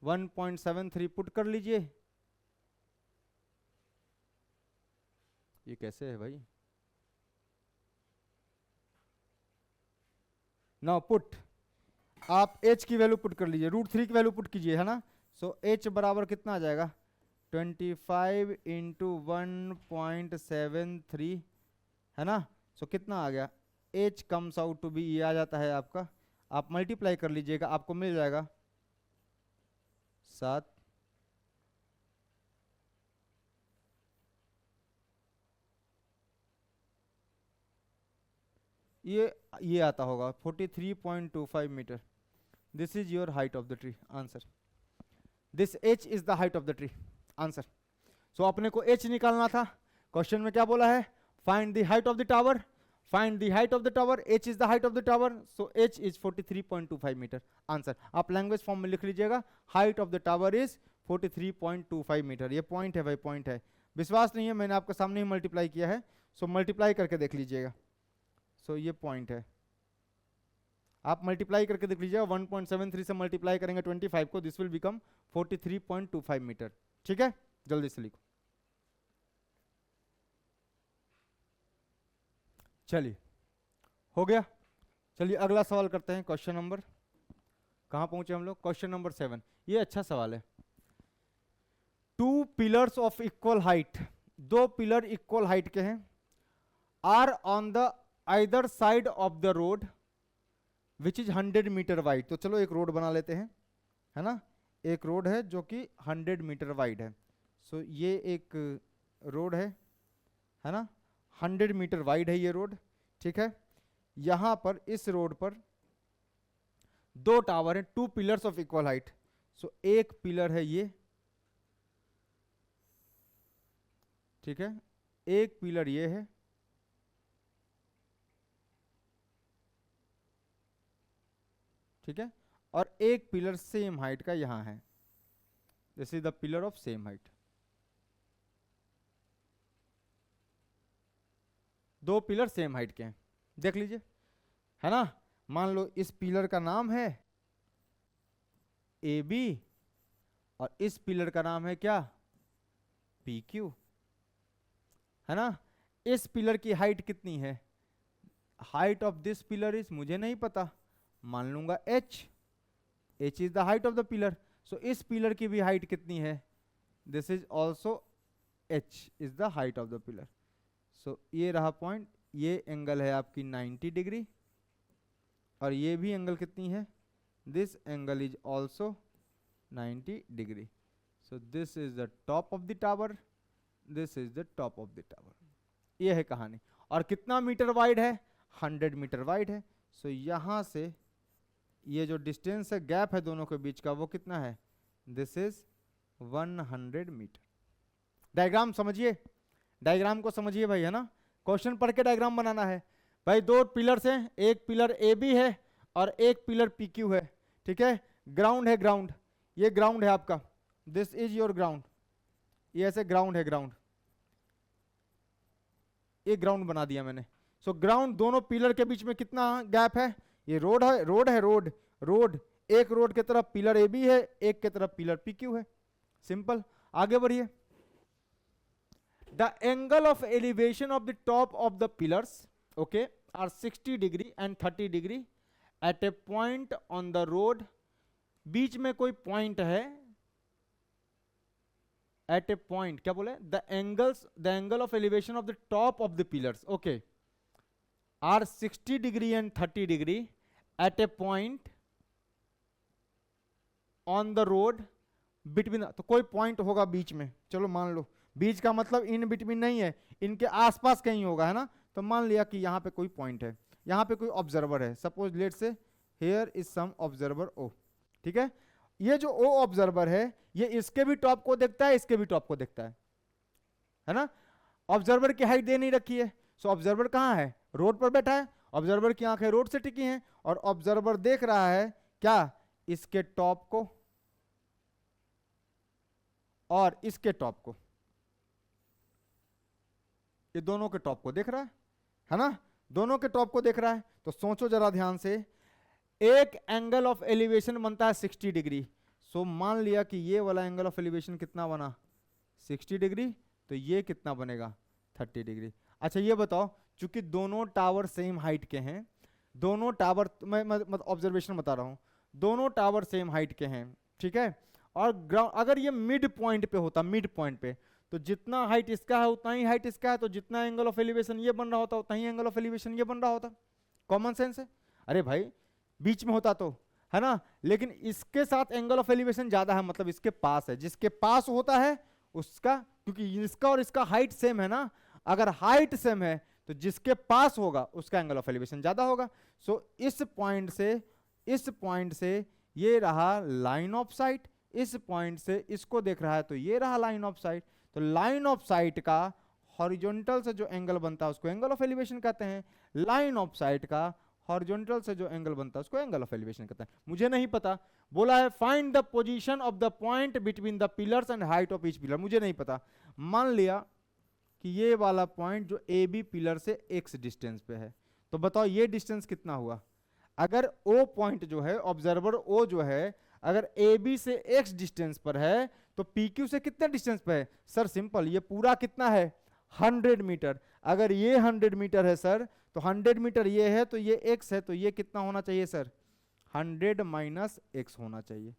1.73 पुट कर लीजिए। ये कैसे है भाई, नाउ पुट, आप h की वैल्यू पुट कर लीजिए, √3 की वैल्यू पुट कीजिए, है ना। सो h बराबर कितना आ जाएगा 25 इंटू 1.73, है ना। सो कितना आ गया, h comes out to be, ये आ जाता है आपका, आप मल्टीप्लाई कर लीजिएगा आपको मिल जाएगा 7 ये आता होगा 43.25 metre. This is your height of the tree, answer. This h is the height of the tree, answer. So अपने को h निकालना था। क्वेश्चन में क्या बोला है? Find the height of the tower, find the height of the tower, h is the height of the tower, so h is 43.25 meter, answer. आप language form में लिख लीजिएगा, height of the tower is 43.25 meter. ये point है भाई, point है। विश्वास नहीं है, मैंने आपके सामने ही मल्टीप्लाई किया है, सो मल्टीप्लाई करके देख लीजिएगा। सो ये पॉइंट है, आप मल्टीप्लाई करके देख लीजिएगा। 1.73 से मल्टीप्लाई करेंगे 25 को, दिस विल बिकम 43.25 मीटर। ठीक है, जल्दी से लिखो। चलिए, हो गया। चलिए अगला सवाल करते हैं। क्वेश्चन नंबर, कहां पहुंचे हम लोग? Question number 7। ये अच्छा सवाल है। 2 pillars of equal height, 2 pillar equal height के हैं, are on the either side of the road which is 100 meter wide. तो चलो एक रोड बना लेते हैं, है ना। एक रोड है जो कि 100 मीटर वाइड है। सो ये एक रोड है ना, 100 मीटर वाइड है ये रोड। ठीक है, यहां पर इस रोड पर 2 टावर हैं, 2 पिलर्स ऑफ इक्वल हाइट। सो एक पिलर है ये, ठीक है, एक पिलर ये है, ठीक है, और एक पिलर सेम हाइट का यहां है। This is the pillar of same height. 2 pillar same height के हैं, देख लीजिए, है ना। मान लो इस पिलर का नाम है ए बी और इस पिलर का नाम है क्या? पी क्यू, है ना। इस पिलर की हाइट कितनी है? Height of this pillar is, मुझे नहीं पता, मान लूंगा h। h is the height of the pillar. So इस पिलर की भी हाइट कितनी है? This is also h is the height of the pillar. So ये रहा पॉइंट, ये एंगल है आपकी 90 डिग्री और ये भी एंगल कितनी है? This angle is also 90 degree. So this is the top of the tower, this is the top of the tower. ये है कहानी। और कितना मीटर वाइड है? 100 मीटर वाइड है। सो यहां से ये जो डिस्टेंस है, गैप है दोनों के बीच का, वो कितना है? This is 100 meter. डायग्राम समझिए, डायग्राम को समझिए भाई, है ना। क्वेश्चन पढ़ के डायग्राम बनाना है भाई। 2 पिलर्स हैं, एक पिलर ए बी है और एक पिलर पी क्यू है, ठीक है। ग्राउंड है, ग्राउंड, ये ग्राउंड है आपका, दिस इज योर ग्राउंड। ये ऐसे ग्राउंड है, ग्राउंड, ये ग्राउंड बना दिया मैंने। सो ग्राउंड, दोनों पिलर के बीच में कितना गैप है? ये रोड है, रोड है, रोड, रोड, एक रोड के तरफ पिलर ए बी है, एक के तरफ पिलर पी क्यू है। सिंपल, आगे बढ़िए। The angle of elevation of the top of the pillars, okay, are 60 degree and 30 degree at a point on the road. बीच में कोई पॉइंट है, एट ए पॉइंट, क्या बोले? The angle of elevation of the top of the pillars, okay, are 60 degree and 30 degree at a point on the road between. तो कोई point होगा बीच में, चलो मान लो, बीच का मतलब इन बिटवीन नहीं है, इनके आसपास कहीं होगा, है ना। तो मान लिया कि यहां पे कोई पॉइंट है, यहां पे कोई ऑब्जर्वर है, सपोज लेट से हियर इज सम ऑब्जर्वर ओ, ठीक है। ये जो ओ ऑब्जर्वर है, ये इसके भी टॉप को देखता है, इसके भी टॉप को देखता है ना। ऑब्जर्वर की हाइट दे नहीं रखी है, सो ऑब्जर्वर कहां है? रोड पर बैठा है। ऑब्जर्वर की आंखें रोड से टिकी हैं और ऑब्जर्वर देख रहा है क्या? इसके टॉप को और इसके टॉप को, ये दोनों के टॉप को देख रहा है ना, दोनों के टॉप को देख रहा है। तो सोचो जरा ध्यान से, एक एंगल ऑफ एलिवेशन बनता है 60 डिग्री। सो मान लिया कि ये वाला एंगल ऑफ एलिवेशन कितना बना? 60 डिग्री। तो ये कितना बनेगा? 30 डिग्री। अच्छा ये बताओ, चूंकि दोनों टावर सेम हाइट के हैं, दोनों टावर, मैं ऑब्जर्वेशन बता रहा हूं, दोनों टावर सेम हाइट के हैं, ठीक है। और ग्राउंड, अगर ये मिड पॉइंट पे होता, मिड पॉइंट पे, तो जितना हाइट इसका है उतना ही हाइट इसका है, तो जितना एंगल ऑफ एलिवेशन ये बन रहा होता उतना ही एंगल ऑफ एलिवेशन ये बन रहा होता। कॉमन सेंस है। अरे भाई बीच में होता तो है ना, लेकिन इसके साथ एंगल ऑफ एलिवेशन ज्यादा है, मतलब इसके पास है, जिसके पास होता है उसका, क्योंकि इसका और इसका हाइट सेम है ना, अगर हाइट सेम है तो जिसके पास होगा उसका एंगल ऑफ एलिवेशन ज्यादा होगा। सो इस पॉइंट से ये रहा लाइन ऑफ साइट, इस पॉइंट से इसको देख रहा है तो ये रहा लाइन ऑफ साइट। तो लाइन ऑफ साइट का हॉरिजॉन्टल से जो एंगल बनता है उसको एंगल ऑफ एलिवेशन कहते हैं, लाइन ऑफ साइट का हॉरिजॉन्टल से जो एंगल बनता है उसको एंगल ऑफ एलिवेशन कहते हैं। मुझे नहीं पता, बोला है find the position of the point between the pillars and height of each pillar, मुझे नहीं पता। मान लिया कि ये वाला पॉइंट जो ए बी पिलर से एक्स डिस्टेंस पे है, तो बताओ ये डिस्टेंस कितना हुआ। अगर ओ पॉइंट जो है, ऑब्जर्वर ओ जो है, अगर ए बी से एक्स डिस्टेंस पर है तो पी क्यू से कितने डिस्टेंस पे है। सर सिंपल, ये पूरा कितना है 100 मीटर। अगर ये 100 मीटर है सर, तो 100 मीटर ये है तो ये x है, तो ये कितना होना चाहिए सर 100 माइनस x होना चाहिए।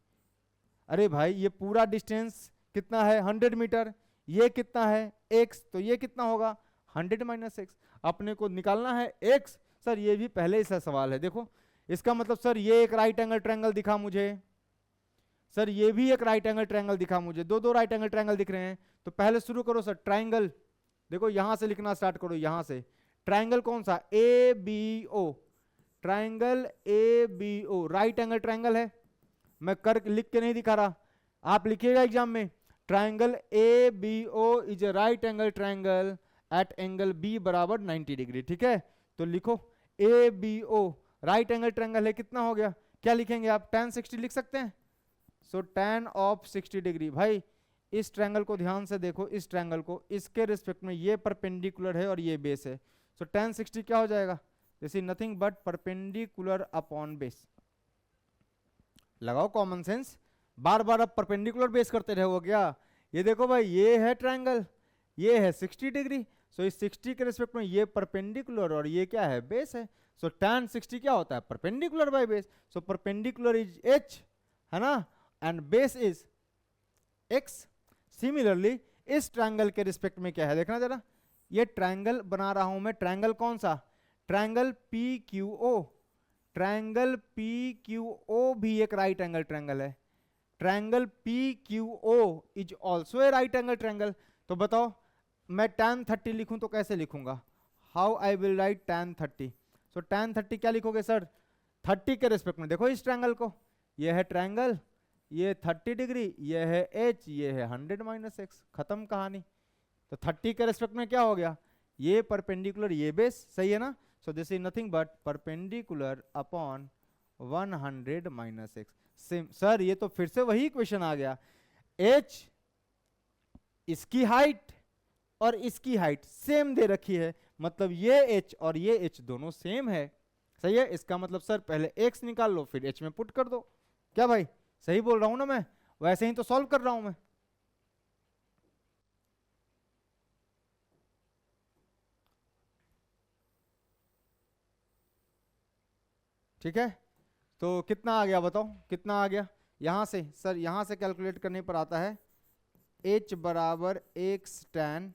अरे भाई ये पूरा डिस्टेंस कितना है 100 मीटर, ये कितना है x, तो ये कितना होगा 100 माइनस x। अपने को निकालना है x। सर ये भी पहले ही सवाल है, देखो इसका मतलब सर ये एक राइट एंगल ट्रायंगल दिखा मुझे, सर ये भी एक राइट एंगल ट्रायंगल दिखा मुझे, दो राइट एंगल ट्रायंगल दिख रहे हैं। तो पहले शुरू करो सर ट्रायंगल, देखो यहां से लिखना स्टार्ट करो, यहां से ट्रायंगल कौन सा A B O, triangle A B O right angle triangle है, मैं कर लिख के नहीं दिखा रहा, आप लिखिएगा एग्जाम में। Triangle A B O is a right angle triangle at angle B बराबर 90 डिग्री, ठीक है। तो लिखो A B O right angle triangle है, कितना हो गया, क्या लिखेंगे आप tan 60 लिख सकते हैं। सो tan ऑफ 60 डिग्री, भाई इस ट्रायंगल को ध्यान से देखो, इस ट्रायंगल को, इसके रिस्पेक्ट में ये परपेंडिकुलर है और ये बेस है। सो tan 60 क्या हो जाएगा, this is nothing but perpendicular upon base. लगाओ कॉमन सेंस, बार बार अब परपेंडिकुलर बेस करते रहो क्या। ये देखो भाई ये है ट्रायंगल, ये है 60 डिग्री, सो इस 60 के रिस्पेक्ट में ये परपेंडिकुलर और ये क्या है बेस है। सो tan 60 क्या होता है perpendicular by base, so perpendicular is h, है ना, and base is x। Similarly इस ट्रायंगल के रिस्पेक्ट में क्या है देखना जरा, ये ट्रायंगल बना रहा हूं मैं, ट्रायंगल कौन सा, ट्रायंगल PQO, ट्रायंगल PQO भी एक राइट एंगल ट्रायंगल है, triangle PQO is also a right angle triangle. तो बताओ मैं tan 30 लिखूं तो कैसे लिखूंगा, how I will write tan 30। So tan 30 क्या लिखोगे सर 30 के रिस्पेक्ट में, देखो इस ट्रायंगल को, ये है ट्रायंगल, ये 30 डिग्री, ये है h, ये है 100 माइनस x, खत्म कहानी। तो 30 के रिस्पेक्ट में क्या हो गया, ये परपेंडिकुलर ये बेस, सही है ना। सो this is nothing but perpendicular upon 100 minus x। Sir ये तो फिर से वही इक्वेशन आ गया, h इसकी हाइट और इसकी हाइट सेम दे रखी है, मतलब ये h और ये h दोनों सेम है, सही है। इसका मतलब सर पहले x निकाल लो फिर h में पुट कर दो, क्या भाई सही बोल रहा हूं ना मैं, वैसे ही तो सॉल्व कर रहा हूं मैं। ठीक है, तो कितना आ गया बताओ, कितना आ गया यहां से, सर यहां से कैलकुलेट करने पर आता है h बराबर x tan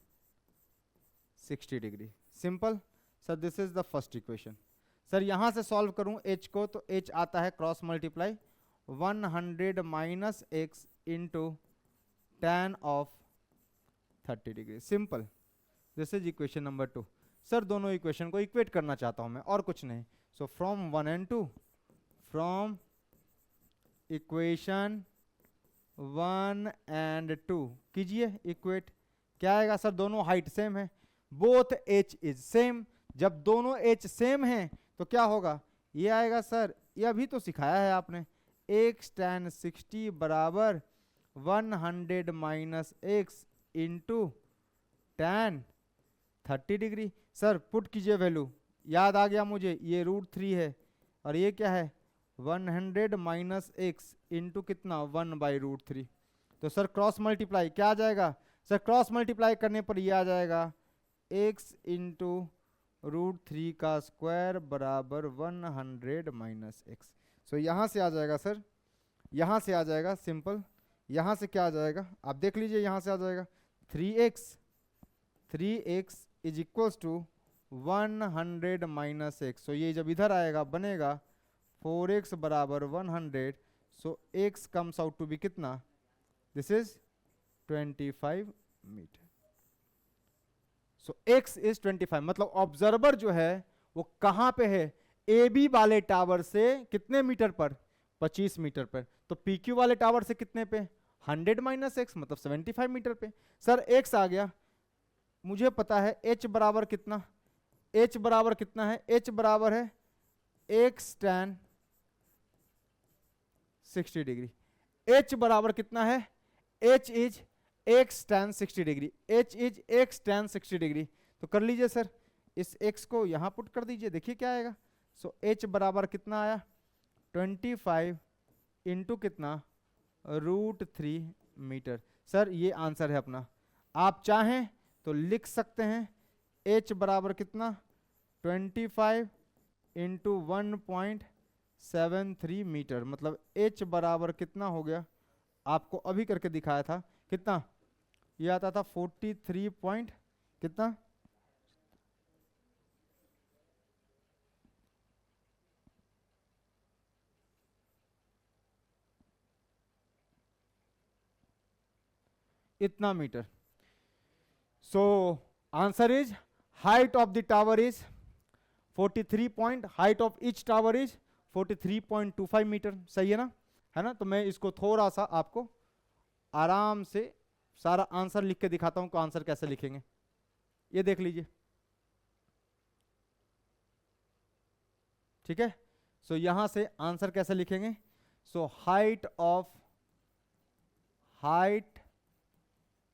60 degree, simple. Sir this is the first equation. Sir यहां से सॉल्व करूं h को, तो h आता है cross multiply 100 minus x into tan of 30 degree, simple. This is equation number 2। Sir दोनों इक्वेशन को इक्वेट करना चाहता हूं मैं, और कुछ नहीं। So from 1 and 2, from equation 1 and 2 कीजिए इक्वेट, क्या आएगा सर, दोनों हाइट सेम है, बोथ h इज सेम। जब दोनों h सेम हैं तो क्या होगा, ये आएगा सर, ये अभी तो सिखाया है आपने, x tan 60 बराबर 100 minus x into tan 30 degree. Sir put कीजिए वैल्यू, याद आ गया मुझे, ये √3 है और ये क्या है 100 माइनस x इंटू कितना 1/√3। तो सर क्रॉस मल्टीप्लाई क्या आ जाएगा, सर क्रॉस मल्टीप्लाई करने पर ये आ जाएगा x इंटू √3 का स्क्वायर बराबर 100 माइनस x। सो यहाँ से आ जाएगा सर, यहाँ से आ जाएगा सिंपल, यहाँ से क्या आ जाएगा आप देख लीजिए, यहाँ से आ जाएगा 3x is equals to 100 minus x। So ये जब इधर आएगा बनेगा 4x बराबर 100, so x comes out to be कितना, this is 25 metre. So x is 25, मतलब ऑब्जर्वर जो है वो कहां पे है, ए बी वाले टावर से कितने मीटर पर, 25 मीटर पर। तो पी क्यू वाले टावर से कितने पे, 100 माइनस एक्स, मतलब 75 मीटर पे। सर x आ गया, मुझे पता है h बराबर कितना, h बराबर कितना है, h बराबर है x tan 60 डिग्री। h बराबर कितना है, h is x tan 60 degree, h is x tan 60 degree. तो कर लीजिए सर, इस x को यहां पुट कर दीजिए, देखिए क्या आएगा। सो h बराबर कितना आया, 25 इंटू कितना, √3 मीटर। सर ये आंसर है अपना। आप चाहें तो लिख सकते हैं h बराबर कितना, 25 इंटू 1.73 मीटर, मतलब h बराबर कितना हो गया, आपको अभी करके दिखाया था कितना, ये आता था 43 पॉइंट कितना, इतना metre. So answer is height of the tower is 43 point, height of each tower is 43.25 metre, सही है ना, है ना। तो मैं इसको थोड़ा सा आपको आराम से सारा आंसर लिख के दिखाता हूं, को आंसर कैसे लिखेंगे, ये देख लीजिए, ठीक है। सो यहां से आंसर कैसे लिखेंगे, so height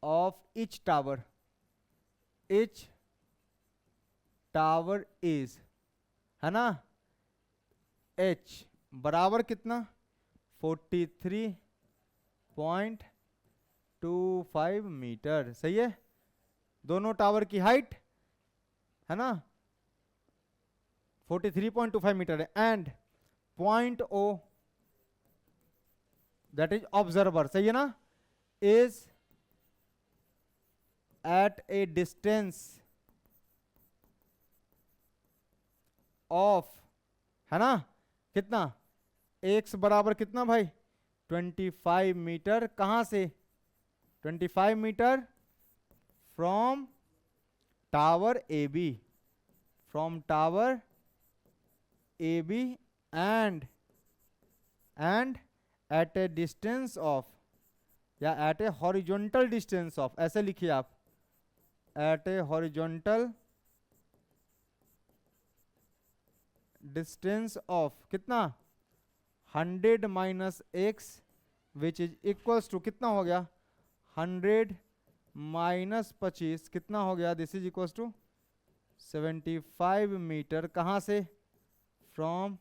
of each tower is, है ना, h बराबर कितना, 43.25 मीटर, सही है। दोनों टावर की हाइट है ना 43.25 मीटर है, and point O that is observer, सही है ना, is at a distance of, है ना, कितना, x बराबर कितना भाई, 25 मीटर, कहां से, 25 metre from tower AB, from tower AB and at a distance of, या at a horizontal distance of, ऐसे लिखिए आप, at a horizontal distance of कितना, 100 minus x which is equals to कितना हो गया, 100 माइनस 25 कितना हो गया, this is equals to 75 metre, कहां से, फ्रॉम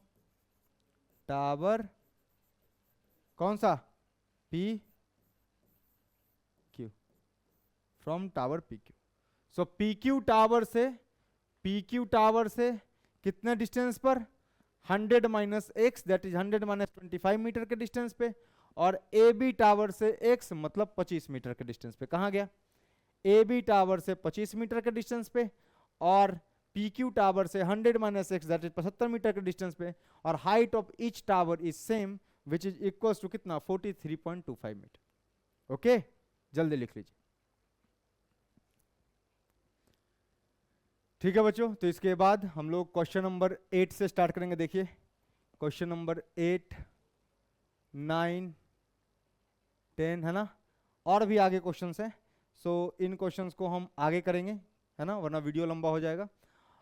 टावर कौन सा, P Q, फ्रॉम tower PQ। So PQ tower से कितने डिस्टेंस पर, 100 minus x that is 100 minus 25 metre के डिस्टेंस पे, और AB टावर से x मतलब 25 मीटर के डिस्टेंस पे, कहां गया, AB टावर से 25 मीटर के डिस्टेंस पे, और PQ टावर से 100 minus x that is 75 metre के डिस्टेंस पे, और height of each tower is same which is equals to कितना, 43.25 मीटर। ओके, जल्दी लिख लीजिए, ठीक है बच्चों। तो इसके बाद हम लोग क्वेश्चन नंबर 8 से स्टार्ट करेंगे। देखिए क्वेश्चन नंबर 8, 9, 10 है ना, और भी आगे क्वेश्चंस हैं। सो इन क्वेश्चंस को हम आगे करेंगे, है ना, वरना वीडियो लंबा हो जाएगा।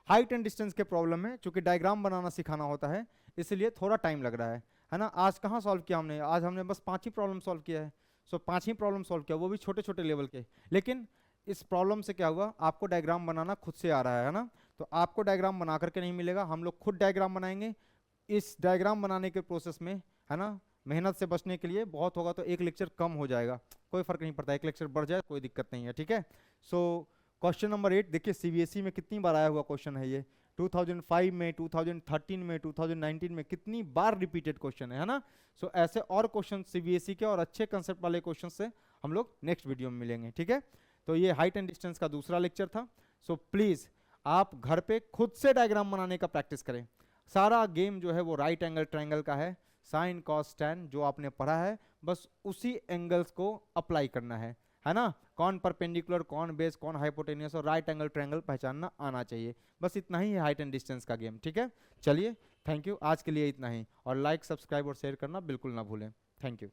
हाइट एंड डिस्टेंस के प्रॉब्लम में चूंकि डायग्राम बनाना सिखाना होता है, इसलिए थोड़ा टाइम लग रहा है ना। आज कहाँ सॉल्व किया हमने, आज हमने बस 5 ही प्रॉब्लम सॉल्व किया है। सो 5 ही प्रॉब्लम सॉल्व किया, वो भी छोटे छोटे लेवल के। लेकिन इस प्रॉब्लम से क्या हुआ, आपको डायग्राम बनाना खुद से आ रहा है ना, तो आपको डायग्राम बना करके नहीं मिलेगा, हम लोग खुद डायग्राम बनाएंगे। इस डायग्राम बनाने के प्रोसेस में, है ना, मेहनत से बचने के लिए बहुत होगा तो एक लेक्चर कम हो जाएगा, कोई फर्क नहीं पड़ता, एक लेक्चर बढ़ जाए कोई दिक्कत नहीं है, ठीक है। सो क्वेश्चन नंबर 8 देखिए, CBSE में कितनी बार आया हुआ क्वेश्चन है ये, 2005 में, 2013 में, 2019 में, कितनी बार रिपीटेड क्वेश्चन है ना। सो ऐसे और क्वेश्चन CBSE के और अच्छे कंसेप्ट वाले क्वेश्चन से हम लोग नेक्स्ट वीडियो में मिलेंगे, ठीक है। तो ये हाइट एंड डिस्टेंस का दूसरा लेक्चर था। सो प्लीज आप घर पे खुद से डायग्राम बनाने का प्रैक्टिस करें। सारा गेम जो है वो राइट एंगल ट्रायंगल का है। साइन कॉस टैन जो आपने पढ़ा है बस उसी एंगल्स को अप्लाई करना है ना। कौन परपेंडिकुलर, कौन बेस, कौन हाइपोटेनियस और राइट एंगल ट्रायंगल पहचानना आना चाहिए। बस इतना ही है हाइट एंड डिस्टेंस का गेम, ठीक है। चलिए थैंक यू, आज के लिए इतना ही, और लाइक सब्सक्राइब और शेयर करना बिल्कुल ना भूलें। Thank you.